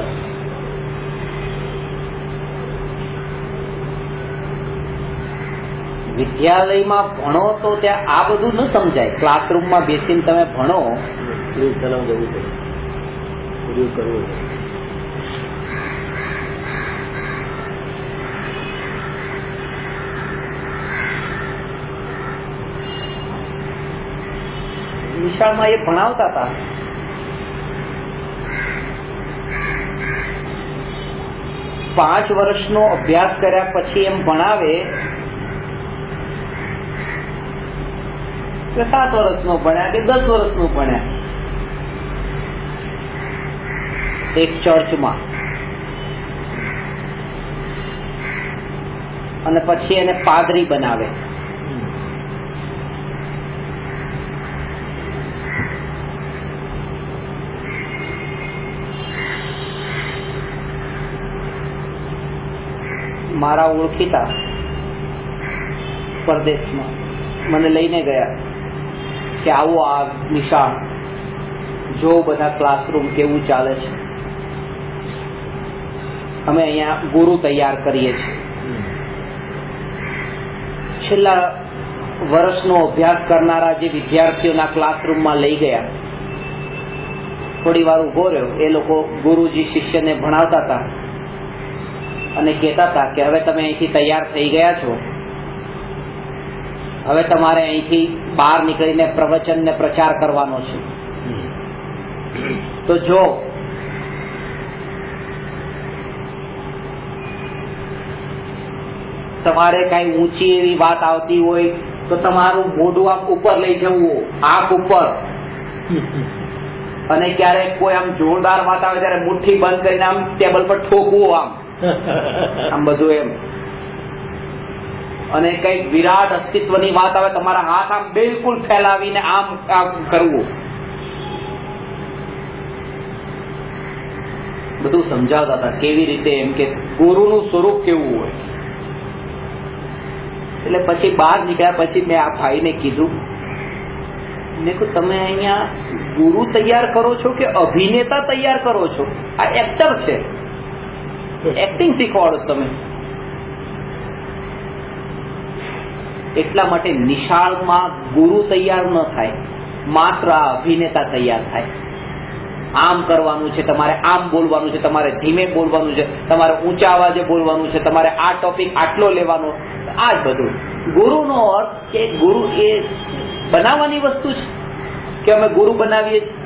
વિદ્યાલયમાં ભણો તો ત્યાં આ બધું ન સમજાય. ક્લાસરૂમમાં બેસીને તમે ભણો, પ્રયોગ ચલાવ જવું પડે, પ્રયોગ કરવો પડે. નિશાળમાં એ ભણાવતા હતા. પાંચ વર્ષનો અભ્યાસ કર્યા પછી એમ ભણાવે કે 7 વર્ષનો ભણ્યા કે 10 વર્ષનો ભણ્યા. એક ચર્ચમાં, અને પછી એને પાદરી બનાવે. મારા ઓળખીતા પરદેશમાં મને લઈને ગયા કે આવો આ નિશાળ જો, બધા ક્લાસરૂમ કેવું ચાલે છે, અમે અહીંયા ગુરુ તૈયાર કરીએ છીએ. છેલ્લા વર્ષનો અભ્યાસ કરનારા જે વિદ્યાર્થીઓના ક્લાસરૂમમાં લઈ ગયા, થોડી વાર ઉભો રહ્યો. એ લોકો ગુરુજી શિષ્યને ભણાવતા હતા અને કહેતા હતા કે હવે તમે અહીંથી તૈયાર થઈ ગયા છો, હવે તમારે અહીંથી બહાર નીકળીને પ્રવચન ને પ્રચાર કરવાનો છે. તો જો તમારે કઈ ઊંચી એવી વાત આવતી હોય તો તમારું મોઢું આમ ઉપર લઈ જવું, આંખ ઉપર, અને ક્યારેક કોઈ આમ જોરદાર વાત આવે ત્યારે મુઠ્ઠી બંધ કરીને આમ ટેબલ પર ઠોકવું, આમ બધું એમ. અને કઈક વિરાટ અસ્તિત્વની વાત આવે, તમારા હાથ આમ બિલકુલ ફેલાવીને આમ કરવું. બધું સમજાવતા હતા કેવી રીતે, એમ કે ગુરુનું સ્વરૂપ કેવું હોય. એટલે પછી બહાર નીકળ્યા પછી મેં આ ભાઈને કીધું, મેં કહ્યું તમે અહીંયા ગુરુ તૈયાર કરો છો કે અભિનેતા તૈયાર કરો છો? આ એક્ટર છે, એક્ટિંગ શીખવાડો તમે. એટલા માટે નિશાળમાં ગુરુ તૈયાર ન થાય, માત્ર આ અભિનેતા તૈયાર થાય. આમ કરવાનું છે, તમારે આમ બોલવાનું છે, તમારે ધીમે બોલવાનું છે, તમારે ઊંચા અવાજે બોલવાનું છે, તમારે આ ટોપિક આટલો લેવાનો. આ જ બધું. ગુરુનો અર્થ કે ગુરુ એ બનાવવાની વસ્તુ છે કે અમે ગુરુ બનાવીએ છીએ?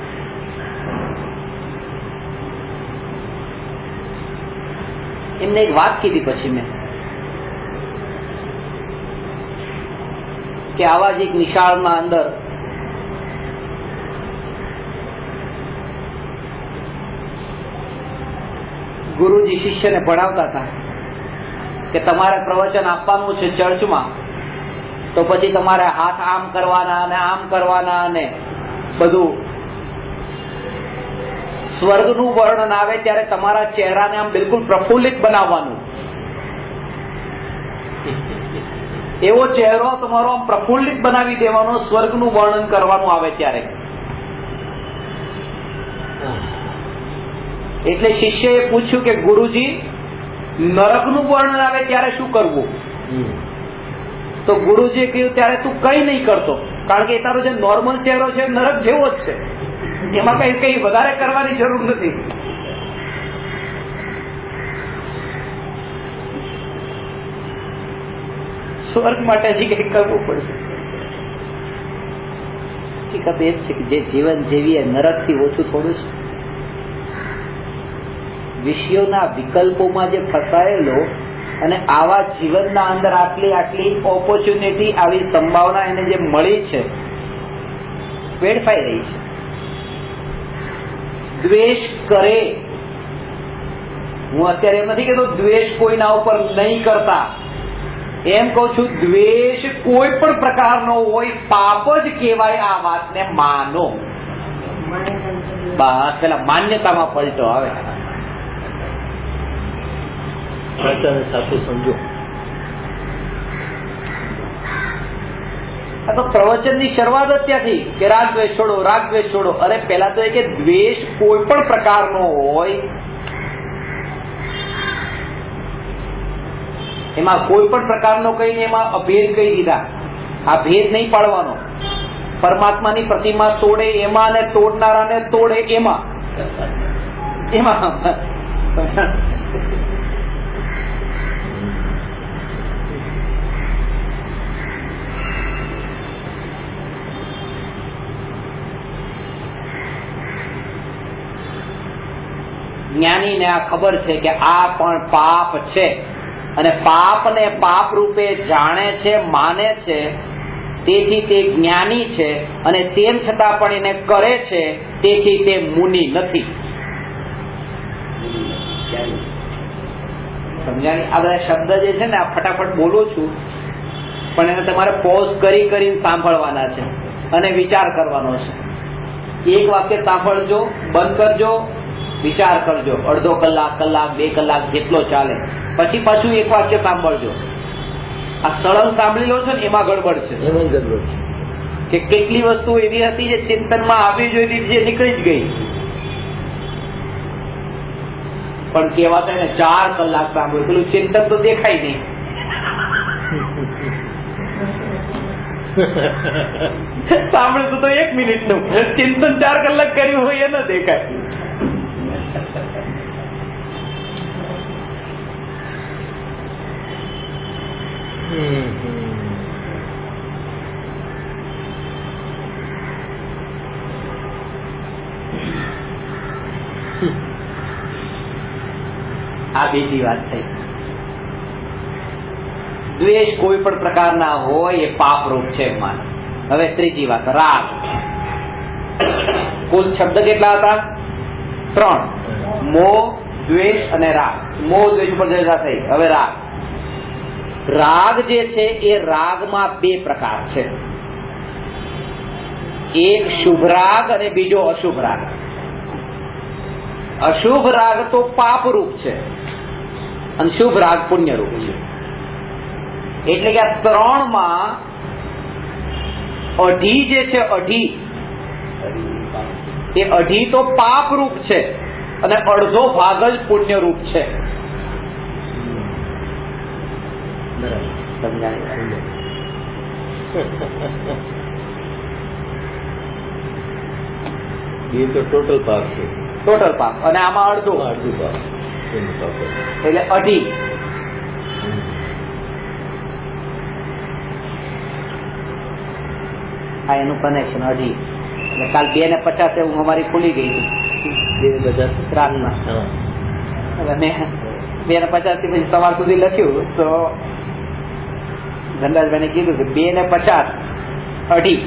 એમને એક વાત કીધી પછી મેં કે આવા જ એક નિશાળમાં અંદર ગુરુજી શિષ્યને ભણાવતા હતા કે તમારે પ્રવચન આપવાનું છે ચર્ચમાં, તો પછી તમારે હાથ આમ કરવાના અને આમ કરવાના, અને બધું સ્વર્ગનું વર્ણન આવે ત્યારે તમારા ચહેરાને આમ બિલકુલ પ્રફુલ્લિત બનાવવાનું. એવો ચહેરો તમારો આમ પ્રફુલ્લિત બનાવી દેવાનો, સ્વર્ગનું વર્ણન કરવાનું આવે ત્યારે. એટલે શિષ્યએ પૂછ્યું કે ગુરુજી, નરકનું વર્ણન આવે ત્યારે શું કરવું? તો ગુરુજીએ કહ્યું ત્યારે તું કઈ નહીં કરતો, કારણ કે તારો જે નોર્મલ ચહેરો છે નરક જેવો જ છે, એમાં કઈ વધારે કરવાની જરૂર નથી. સ્વર્ગ માટે હજી કઈ કરવું પડશે. હકીકત એ જ છે કે જે જીવન જેવીએ નરકથી ઓછું થોડું છે. વિષયોના વિકલ્પોમાં જે ફસાયેલો અને આવા જીવનના અંદર આટલી ઓપોર્ચ્યુનિટી, આવી સંભાવના એને જે મળી છે, વેડફાઈ રહી છે. દ્વેષ કરે, હું અત્યારે એમ નથી કહેતો દ્વેષ કોઈના ઉપર નહીં કરતા, એમ કઉ છું દ્વેષ કોઈ પણ પ્રકારનો હોય પાપ જ કહેવાય. આ વાતને માનો. બસ પેલા માન્યતામાં પલટો આવે. સાચું સમજો. આ તો પ્રવચનની શરૂઆત જ ત્યાંથી કે રાગ દ્વેષ છોડો, રાગ દ્વેષ છોડો. અરે પેલા તો એ કે દ્વેષ કોઈ પણ પ્રકારનો હોય, એમાં કોઈ પણ પ્રકારનો કહીને એમાં અભેદ કહી દીધા. આ ભેદ નહીં પાડવાનો. પરમાત્માની પ્રતિમા તોડે એમાં ને તોડનારાને તોડે એમાં. જ્ઞાનીને આ ખબર છે કે આ પણ પાપ છે, અને પાપને પાપ રૂપે જાણે છે, માને છે. તેથી તે જ્ઞાની છે, અને તેમ છતાં પણ એને કરે છે, તેથી તે મુનિ નથી. સમજાણી? આ બધા શબ્દ જે છે ને, આ ફટાફટ બોલું છું, પણ એને તમારે પોઝ કરીને સાંભળવાના છે અને વિચાર કરવાનો છે. એક વાક્ય સાંભળજો, બંધ કરજો, વિચાર કરજો. અડધો કલાક, 2 કલાક જેટલો ચાલે. પછી પાછું એક વાક્ય સાંભળજો. આ સળંગ સાંભળી લો છો ને, એમાં ગડબડ છે. કે કેટલી વસ્તુ એવી હતી જે ચિંતનમાં આવી જોઈ, જે નીકળી જ ગઈ. પણ કહેવાતા એને 4 કલાક સાંભળ્યું, પેલું ચિંતન તો દેખાય નહીં. સાંભળતું તો 1 મિનિટનું, ચિંતન 4 કલાક કર્યું હોય એ ન દેખાય. આ બીજી વાત થઈ. દ્વેષ કોઈ પણ પ્રકારના હોય એ પાપરૂપ છે માન. હવે ત્રીજી વાત, રાગ. કુલ શબ્દ કેટલા હતા? 3: મોહ, દ્વેષ અને રાગ. મોહ દ્વેષ ઉપર ચર્ચા થઈ. હવે રાગ. રાગ જે છે એ રાગમાં 2 પ્રકાર છે. એક શુભ રાગ અને બીજો અશુભ રાગ. અશુભ રાગ તો પાપરૂપ છે અને શુભ રાગ પુણ્યરૂપ છે. એટલે કે આ 3માં અઢી જે છે, અઢી એ અઢી તો પાપરૂપ છે અને અડધો ભાગ જ પુણ્યરૂપ છે. સમજાય? એ તો ટોટલ પાપ છે. ટોટલ પાપ. અને આમાં અડધું પાપ. એટલે અઢી. આ એનું કનેક્શન અઢી. એટલે કાલ 2 ને 50 એવું અમારી ખુલી ગઈ હતી રાતના. એટલે મેં 2 ને 50 થી પછી સવાર સુધી લખ્યું તો ધનરાજભાઈને કીધું કે 2 ને 50 અઢી.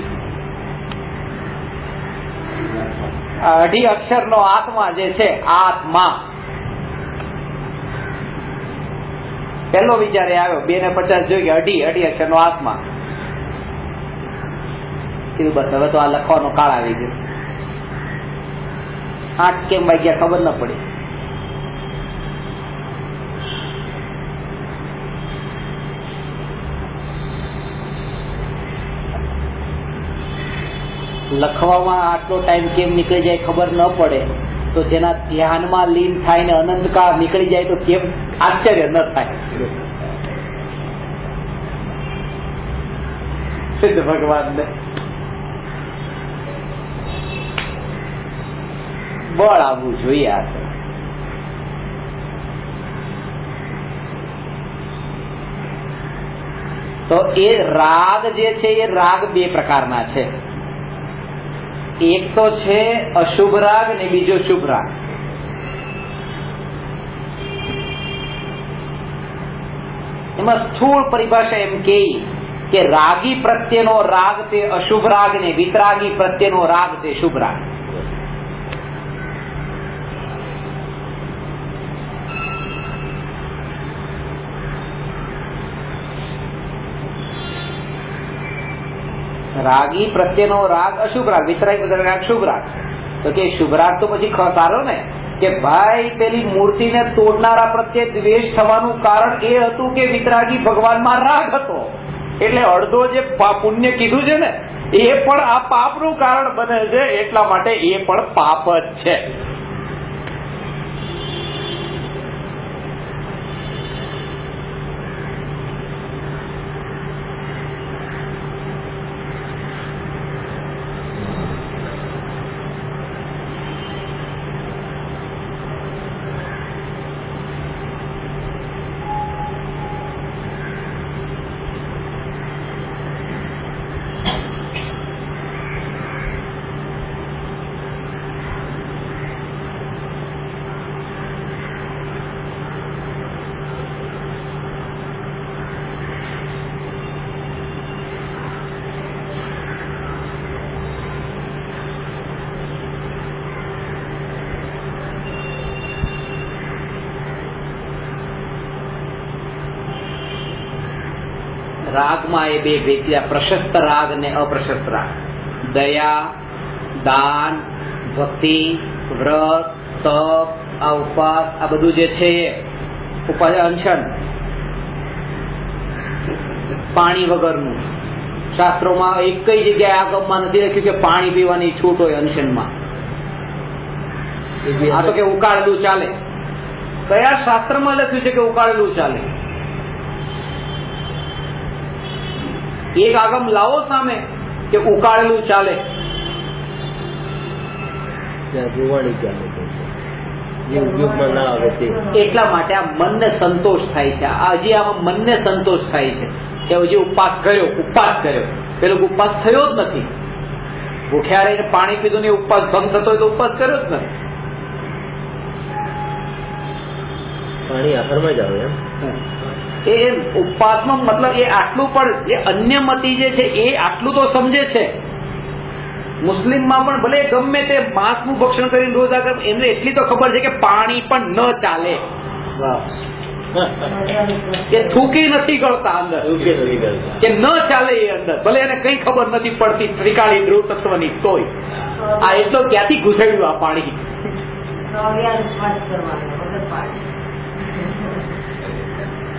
અઢી અક્ષરનો આત્મા જે છે, આત્મા. પહેલો વિચાર એ આવ્યો, 2 ને 50 જોઈ કે અઢી અક્ષરનો આત્મા. કીધું બસ હવે તો આ લખવાનો કાળ આવી ગયો. 8 કેમ વાગ્યા ખબર ન પડી. લખવામાં આટલો ટાઈમ કેમ નીકળી જાય ખબર ન પડે તો જેના ધ્યાનમાં લીન થાય ને અનંતકાળ નીકળી જાય તો કેમ આશ્ચર્ય ન થાય. સિદ્ધ ભગવાનને બળ આવવું જોઈએ. આ તો એ રાગ જે છે એ રાગ 2 પ્રકારના છે. એક તો છે અશુભ રાગ ને બીજો શુભ રાગ. એમાં સ્થૂળ પરિભાષા એમ કે રાગી પ્રત્યેનો રાગ તે અશુભ રાગ ને વિતરાગી પ્રત્યેનો રાગ તે શુભ રાગ. રાગી પ્રત્યેનો રાગ અશુભ રાગ, વિતરાગી પ્રત્યેનો રાગ શુભ રાગ. તો કે શુભ રાગ તો પછી સારો ને કે ભાઈ પેલી મૂર્તિને તોડનારા પ્રત્યે દ્વેષ થવાનું કારણ એ હતું કે વિતરાગી ભગવાનમાં રાગ હતો. એટલે અડધો જે પુણ્ય કીધું છે ને એ પણ આ પાપનું કારણ બને છે. એટલા માટે એ પણ પાપ જ છે. રાગમાં એ 2 ભેદ, પ્રશસ્ત રાગ ને અપ્રશસ્ત રાગ. દયા, દાન, ભક્તિ, વ્રત, તપ, આ ઉપવાસ, આ બધું જે છે ઉપવાસ, અનશન, પાણી વગરનું. શાસ્ત્રોમાં એક કઈ જગ્યાએ આગમમાં નથી લખ્યું કે પાણી પીવાની છૂટ હોય અનશનમાં. આ તો કે ઉકાળેલું ચાલે. કયા શાસ્ત્રમાં લખ્યું છે કે ઉકાળેલું ચાલે? એક આગમ લાવો સામે કે ઉકાળેલું ચાલે. ત્યાં જોવાની ચાલે છે જે ઉપયોગમાં ના આવે તે. એટલા માટે આ મનને સંતોષ થાય છે. આ હજી આમાં મનને સંતોષ થાય છે કે હજી ઉપવાસ કર્યો. પેલો ઉપવાસ થયો જ નથી. ભૂખ્યા રહીને પાણી પીધું ને ઉપવાસ ભંગ થતો હોય તો ઉપવાસ કર્યો જ નથી. પાણી આહારમાં જ આવે એમ. એ ઉપવાસનો મતલબ એ આટલું પણ એ અન્યમતી જે છે એ આટલું તો સમજે છે. મુસ્લિમમાં પણ ભલે ગમે તે માંસનું ભક્ષણ કરીને રોજા કરે, એમને એટલી તો ખબર છે કે પાણી પણ ન ચાલે. એ થૂકી નથી કરતા અંદર કે ન ચાલે એ અંદર, ભલે એને કઈ ખબર નથી પડતી ત્રિકાળી ધ્રુવ તત્વની તોય. આ એટલો ક્યાંથી ઘુસાડ્યું આ પાણી.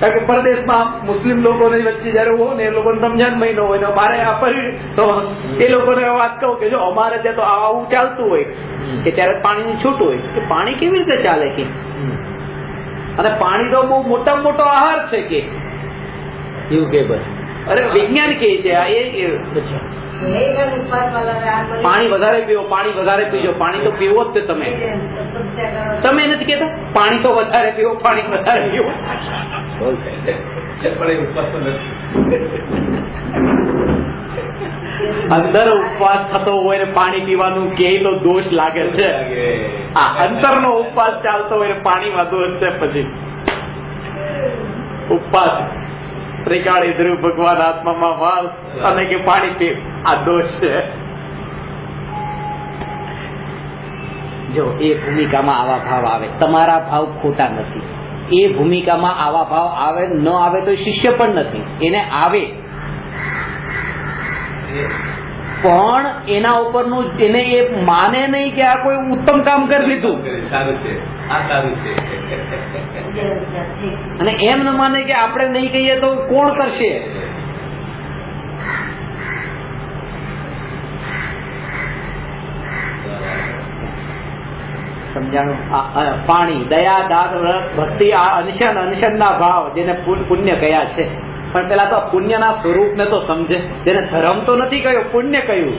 કારણ કે પરદેશમાં મુસ્લિમ લોકોની વચ્ચે જયારે હોય ને એ લોકોને રમજાન મહિનો હોય ને મારે તો એ લોકોને વાત કહું કે જો અમારે ત્યાં તો આવું ચાલતું હોય કે ત્યારે પાણીની છૂટ હોય કે પાણી કેવી રીતે ચાલે કે, અને પાણી તો બહુ મોટામાં મોટો આહાર છે કે એવું કે બસ. અરે વિજ્ઞાન કે છે આ. પાણી વધારે પીવો, પાણી વધારે પીજો. પાણી તો પીવો જ છે તમે નથી કેતા પાણી તો વધારે પીવો, પાણી વધારે પીવો. અંદર ઉપવાસ થતો હોય ને પાણી પીવાનું કે તો દોષ લાગે છે. આ અંતરનો ઉપવાસ ચાલતો હોય ને પાણીમાં દોષ છે. પછી ઉપવાસ ત્રિકાળી ધ્રુવ ભગવાન આત્મામાં વાસ અને કે પાણી પીવ, આ દોષ છે. જો એ ભૂમિકામાં આવા ભાવ આવે, તમારા ભાવ ખોટા નથી. એ ભૂમિકામાં આવા ભાવ આવે ન આવે તો શિષ્ય પણ નથી. એને આવે પણ એના ઉપરનું એને એ માને નહીં કે આ કોઈ ઉત્તમ કામ કરી લીધું, અને એમ ન માને કે આપણે નહીં કહીએ તો કોણ કરશે. સમજાણું? પાણી, દયા, દાન, વ્રત, ભક્તિ, આ અનશનના ભાવ જેને પુણ્ય કયા છે. પણ પેલા તો પુણ્યના સ્વરૂપને તો સમજે. જેને ધર્મ તો નથી કહ્યું, પુણ્ય કહ્યું.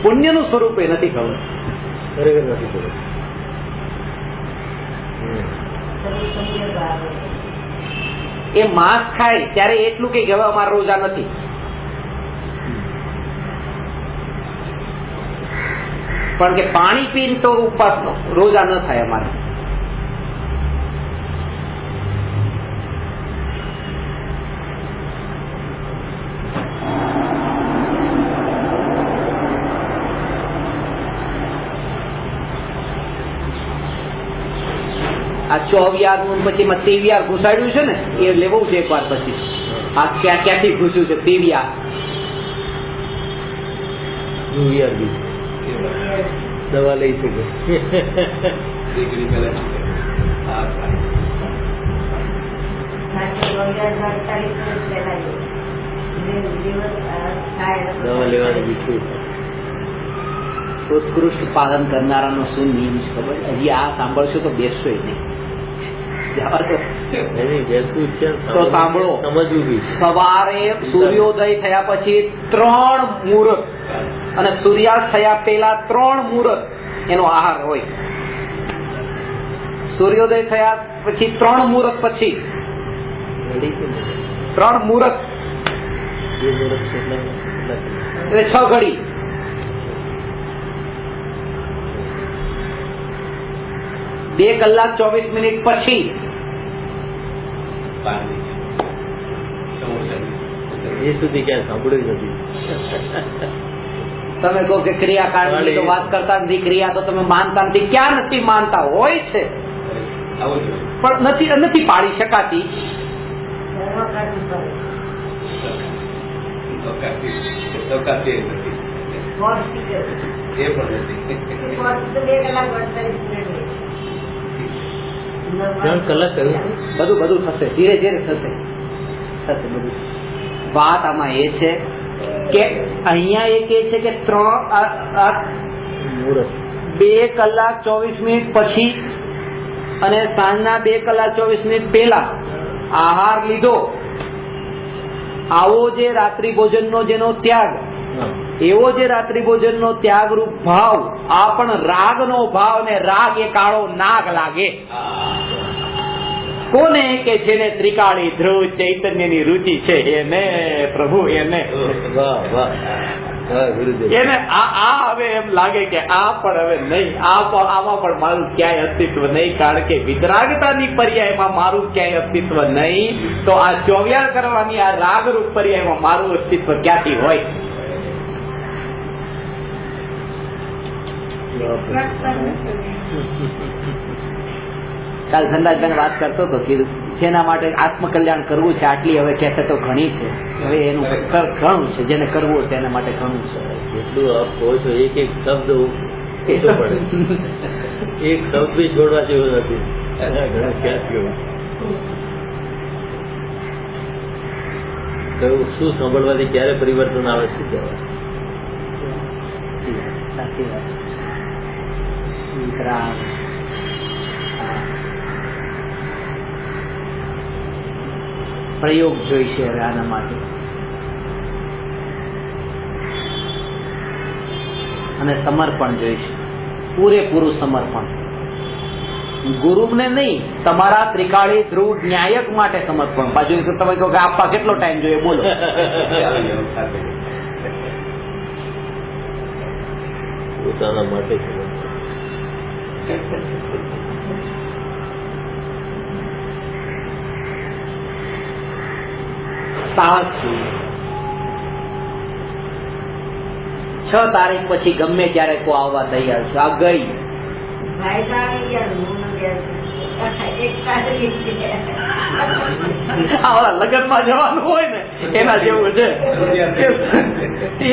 પુણ્યનું સ્વરૂપ એ નથી કહ્યું. ખરેખર નથી ખબર. એ માંસ ખાય ત્યારે એટલું કે હવે અમારા રોજા નથી. પણ કે પાણી પીને તો ઉપવાસ રોજા ન થાય અમારે. આ 24 નું પછી 23 ઘુસાડ્યું છે ને એ લેવું છે એક વાર. પછી આ ક્યાંથી ઘૂસ્યું છે 23 દવા લઈ શકે. દવા લેવાની બીજું ઉત્કૃષ્ટ પાલન કરનારાનો શું નિયમ છે ખબર? હજી આ સાંભળશો તો બેસશો નહીં. તો સાંભળો. સમજવું બી. સવારે સૂર્યોદય થયા પછી 3 મુહૂર્ત અને સૂર્યાસ્ત થયા પહેલા 3 મુહૂર્ત એનો આહાર હોય. સૂર્યોદય થયા પછી 3 મુહૂર્ત પછી 3 મુહૂર્ત એટલે 6 ઘડી. બે કલાક 24 મિનિટ પછી એ સુધી ક્યાં સાંભળ્યું નથી. તમે કહો કે ક્રિયાકાંડની તો વાત કરતા નથી, ક્રિયા તો તમે માનતા નથી. ક્યાં નથી માનતા? હોય છે પણ નથી પાડી શકાતી. બધું થશે, ધીરે ધીરે થશે બધું. વાત આમાં એ છે કે અહીંયા એ કે છે કે 2 કલાક 24 મિનિટ પછી અને સાંજના 2 કલાક 24 મિનિટ પહેલા આહાર લીધો આવો જે રાત્રિ ભોજનનો જેનો ત્યાગ, એવો જે રાત્રિ ભોજનનો ત્યાગરૂપ ભાવ, આ પણ રાગનો ભાવ, ને રાગ એ કાળો નાગ લાગે. કોને? કે જેને ત્રિકાળી ધ્રુવ ચૈતન્યની રુચિ છે એને, પ્રભુ એને. વાહ વાહ વાહ ગુરુદેવ. એને આ હવે એમ લાગે કે આ પણ હવે નહીં, આમાં પણ મારું ક્યાંય અસ્તિત્વ નહીં, કારણ કે વિતરાગતાની પર્યાયમાં મારું ક્યાંય અસ્તિત્વ નહીં, તો આ ચોવ્યાર કરવાની આ રાગરૂપ પર્યાયમાં મારું અસ્તિત્વ ક્યાંથી હોય? કાલ ધનરાજભાઈ વાત કરતો હતો, કીધું જેના માટે આત્મકલ્યાણ કરવું છે આટલી હવે કહેશે તો ઘણી છે, હવે એનું ઘણું છે, જેને કરવું છે એના માટે ઘણું છે. જેટલું આપ કહો છો એક એક શબ્દ ઓછો પડે, એક શબ્દ બી છોડવા જેવો નથી. ઘણા ક્યાંથી કયું શું સાંભળવાથી ક્યારે પરિવર્તન આવે શું કહેવાય? સાચી વાત છે. વિતરાગ, પ્રયોગ જોઈશે હવે આના માટે, અને સમર્પણ જોઈશે, પૂરેપૂરું સમર્પણ. ગુરુને નહીં, તમારા ત્રિકાળી ધ્રુવ ન્યાયક માટે સમર્પણ. પાછું તમે કહો કે આપવા કેટલો ટાઈમ જોઈએ, બોલો. પોતાના માટે સાહસ જોઈએ. 6 તારીખ પછી ગમે ત્યારે કો આવવા તૈયાર છે. આ ગઈ લગ્નમાં જવાનું હોય ને એના જેવું છે.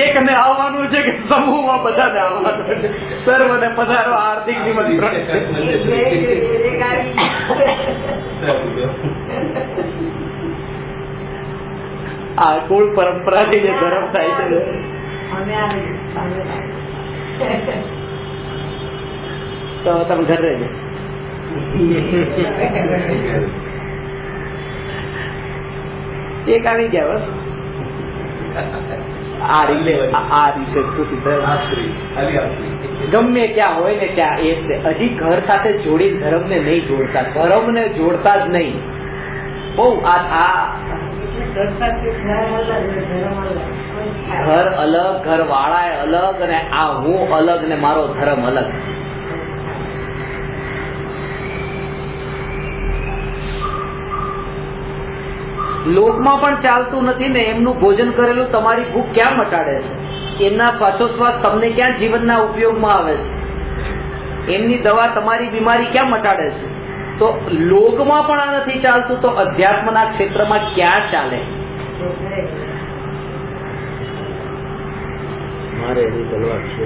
એકને આવવાનું છે કે સમૂહમાં બધાને આવવાનું છે. સર્વને પધારો, હાર્દિક નિમંત્રણ. આ કુળ પરંપરાથી જે ધર્મ થાય છે, તો તમે ઘર રહેજો. એક આવી ગયા બસ. આ રીતે ગમે ત્યાં હોય ને ત્યાં એ હજી ઘર સાથે જોડી ધર્મને નહીં જોડતા, ધર્મને જોડતા જ નહીં. બહુ ઘર અલગ, ઘર વાળા અલગ, અને આ હું અલગ ને મારો ધર્મ અલગ. લોકમાં પણ ચાલતું નથી ને. એમનું ભોજન કરેલું તમારી ભૂખ ક્યાં મટાડે છે? એમના શ્વાસોશ્વાસ તમને ક્યાં જીવનના ઉપયોગમાં આવે છે? એમની દવા તમારી બીમારી ક્યાં મટાડે છે? તો લોકમાં પણ આ નથી ચાલતું, તો અધ્યાત્મના ક્ષેત્રમાં ક્યાં ચાલે? મારે એની તલવાર છે.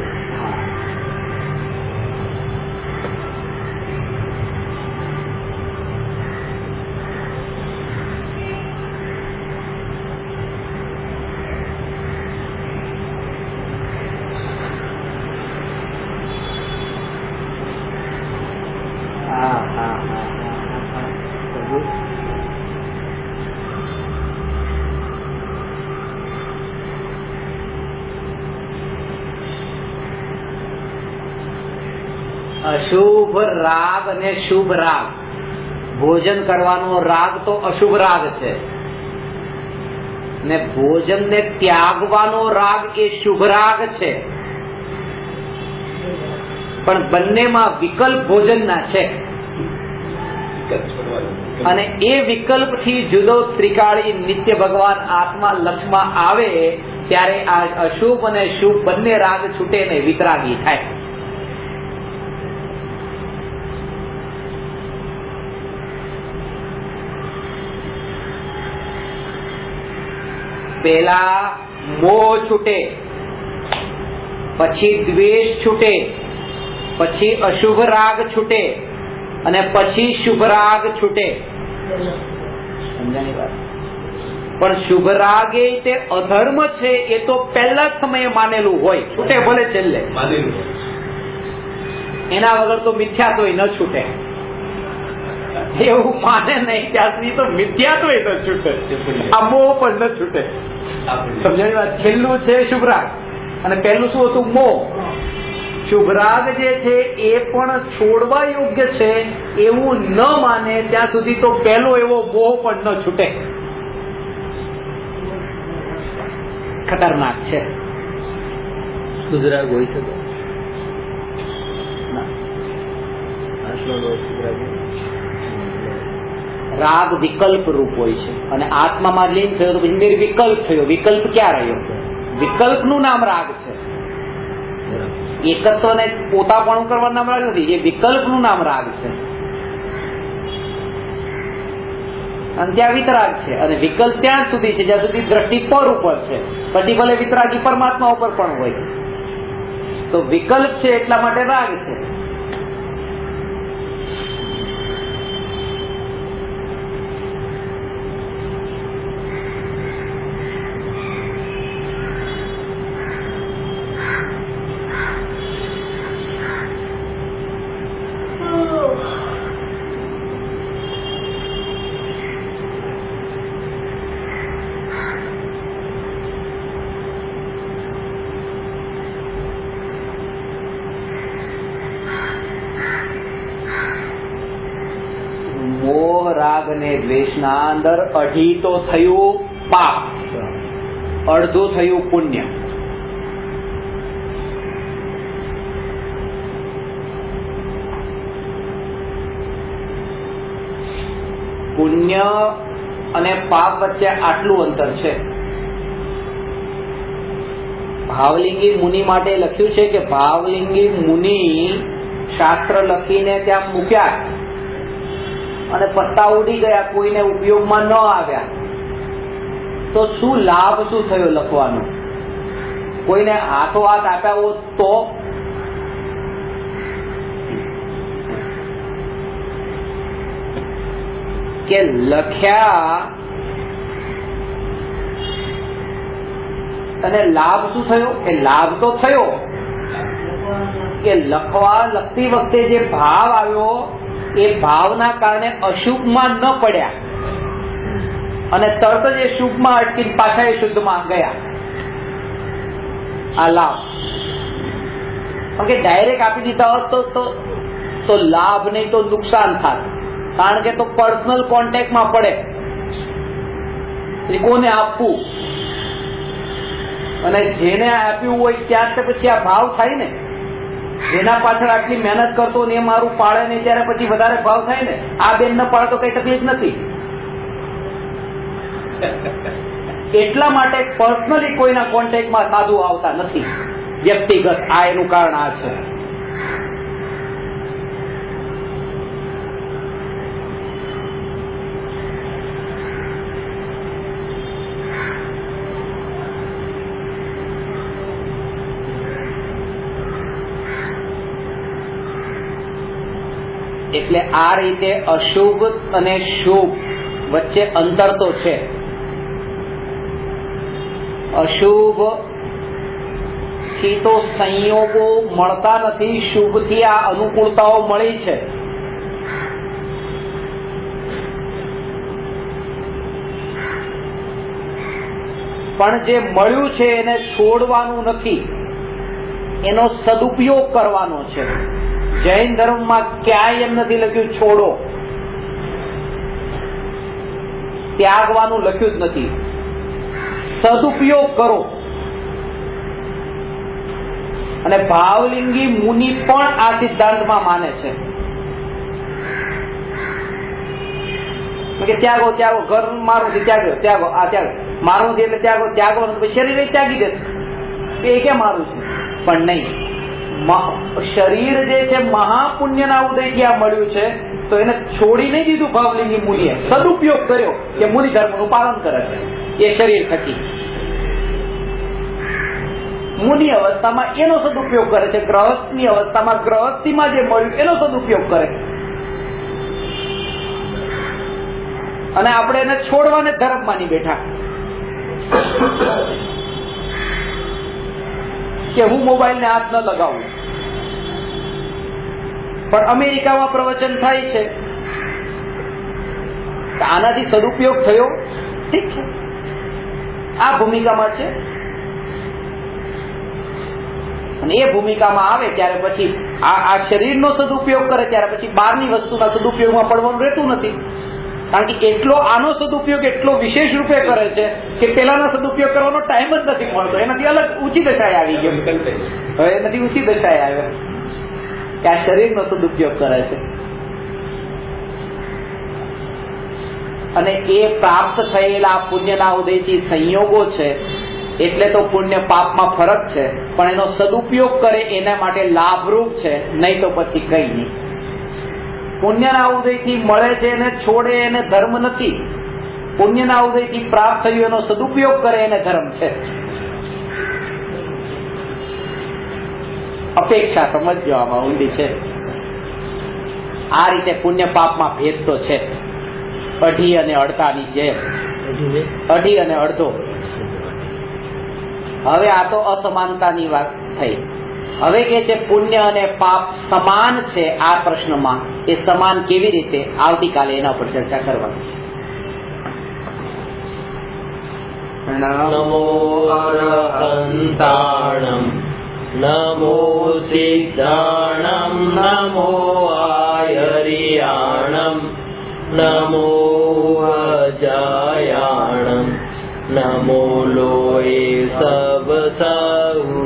અશુભ રાગ અને શુભ રાગ. ભોજન કરવાનો રાગ તો અશુભ રાગ છે, ને ભોજન ને ત્યાગવાનો રાગ એ શુભ રાગ છે. પણ બંનેમાં વિકલ્પ ભોજનના છે, અને એ વિકલ્પથી જુદો ત્રિકાળી નિત્ય ભગવાન આત્મા લક્ષમાં આવે ત્યારે આ અશુભ અને શુભ બંને રાગ છૂટે ને વિતરાગી થાય. પેલા મોહ છૂટે, પછી દ્વેષ છૂટે, પછી અશુભ રાગ છૂટે, અને પછી શુભ રાગ છૂટે. સમજાણી વાત? પણ શુભ રાગ એ તે અધર્મ છે એ તો પહેલા સમયે માનેલું હોય, છૂટે ભલે છેલ્લે. એના વગર તો મિથ્યા તોય ન છૂટે. એવું માને નહીં ત્યાં સુધી તો મિથ્યાત્વ તો છૂટે, આ મોહ પણ ન છૂટે. સમજાવી વાત. છેલ્લું છે શુભરાગ અને પહેલું શું હતું? મોહ. શુભરાગ જે છે એ પણ છોડવા યોગ્ય છે એવું ન માને ત્યાં સુધી તો પહેલો એવો મોહ પણ ન છૂટે. ખતરનાક છે. શુદ્ધરાગ હોય શકે રાગ વિકલ્પ રૂપ હોય છે અને આત્મામાં લીન થયો તો પછી નિર્વિકલ્પ થયો. વિકલ્પ ક્યાં રહ્યો? વિકલ્પનું નામ રાગ છે. એકત્વને પોતાપણું કરવાનું નામ રાગ નથી, એ વિકલ્પનું નામ રાગ છે. અને ત્યાં વિતરાગ છે અને વિકલ્પ ત્યાં સુધી છે જ્યાં સુધી દ્રષ્ટિ પર ઉપર છે. પછી ભલે વિતરાગી પરમાત્મા ઉપર પણ હોય. તો વિકલ્પ છે એટલા માટે રાગ છે. રાગ અને દ્વેષના અંદર અઢી તો થયું પાપ, અડધું થયું પુણ્ય. પુણ્ય અને પાપ વચ્ચે આટલું અંતર છે. ભાવલિંગી મુનિ માટે લખ્યું છે કે ભાવલિંગી મુનિ શાસ્ત્ર લખીને ત્યાં મૂક્યા અને પત્તા ઉડી ગયા, કોઈને ઉપયોગમાં ન આવ્યા તો શું લાભ શું થયો લખવાનો? કોઈને હાથો હાથ આપ્યા હોત તો? કે લખ્યા અને લાભ શું થયો? કે લાભ તો થયો કે લખતી વખતે જે ભાવ આવ્યો એ ભાવના કારણે અશુભમાં ન પડ્યા અને તરત જ એ શુભમાં અટકીને પાછા એ શુદ્ધમાં ગયા. આ લાભ. કારણ કે ડાયરેક્ટ આપી દીધા હોત તો લાભ નહીં તો નુકસાન થાય. કારણ કે તો પર્સનલ કોન્ટેક્ટમાં પડે. કોને આપવું અને જેને આપ્યું હોય ત્યાં પછી આ ભાવ થાય ને. જેના પાછળ આટલી મહેનત કરતો ને એ મારું પાડે ને ત્યારે પછી વધારે ભાવ થાય ને. આ બેન ન પાડે તો કઈ તકલીફ નથી. એટલા માટે પર્સનલી કોઈના કોન્ટેક્ટમાં સાધુ આવતા નથી. વ્યક્તિગત આ એનું કારણ આ છે. એટલે આ રીતે અશુભ અને શુભ વચ્ચે અંતર તો છે. અશુભ થી તો સંયોગો મળતા નથી, શુભ થી આ અનુકૂળતાઓ મળી છે. પણ જે મળ્યું છે એને છોડવાનું નથી, એનો સદુપયોગ કરવાનો છે. જૈન ધર્મમાં ક્યાંય એમ નથી લખ્યું છોડો, ત્યાગવાનું લખ્યું જ નથી. સદુપયોગ કરો. અને ભાવલિંગી મુનિ પણ આ સિદ્ધાંતમાં માને છે કે ત્યાગો ત્યાગો, ઘર મારું છે ત્યાગો ત્યાગો, આ ત્યાગો મારું છે એટલે ત્યાગો ત્યાગો, શરીર ત્યાગી દે એ કે મારું છે. પણ નહીં, શરીર જે છે મહાપુણ્યના ઉદયથી આ મળ્યું છે તો એને છોડી નહીં દીધું. ભાવલિંગી મુનિએ સદુપયોગ કર્યો કે મુનિ ધર્મનું પાલન કરે છે એ શરીર થકી. મુનિ અવસ્થામાં એનો સદુપયોગ કરે છે, ગ્રહસ્થની અવસ્થામાં ગ્રહસ્થીમાં જે મળ્યું એનો સદુપયોગ કરે. અને આપણે એને છોડવાને ધર્મ માની બેઠા કે હું મોબાઈલને હાથ ન લગાવું. પણ અમેરિકામાં પ્રવચન થાય છે આનાથી સદુપયોગ થયો, ઠીક છે, આ ભૂમિકામાં છે. અને એ ભૂમિકામાં આવે ત્યારે પછી આ શરીરનો સદુપયોગ કરે ત્યારે પછી બહારની વસ્તુના સદુપયોગમાં પડવાનું રહેતું નથી. કારણ કે એટલો આનો સદુપયોગ એટલો વિશેષ રૂપે કરે છે કે પેલાના સદુપયોગ કરવાનો ટાઈમ જ નથી મળતો. એનાથી અલગ ઊંચી દશાએ આવી ગયો. હવે એનાથી ઊંચી દશાએ આવ્યો કે આ શરીરનો સદુપયોગ કરે છે. અને એ પ્રાપ્ત થયેલા પુણ્યના ઉદયથી સંયોગો છે એટલે તો પુણ્ય પાપમાં ફરક છે, પણ એનો સદુપયોગ કરે એના માટે લાભરૂપ છે, નહીં તો પછી કઈ નહીં. પુણ્યના ઉદયથી મળે છે એને છોડે એને ધર્મ નથી. પુણ્યના ઉદયથી પ્રાપ્ત થયું એનો સદુપયોગ કરે એને ધર્મ છે. અપેક્ષા સમજો આમાં ઊંડી છે. આ રીતે પુણ્ય પાપમાં ભેદ તો છે, અઢી અને અડધાની જેમ. અઢી અને અડધો. હવે આ તો અસમાનતાની વાત થઈ. હવે કે છે પુણ્ય અને પાપ સમાન છે. આ પ્રશ્નમાં એ સમાન કેવી રીતે, આવતીકાલે એના પર ચર્ચા કરવાની છે. નમો અરહંતાણમ નમો સિદ્ધાણમ નમો આયરિયાણમ નમો અજાયાણમ નમો લોય સબ સહુ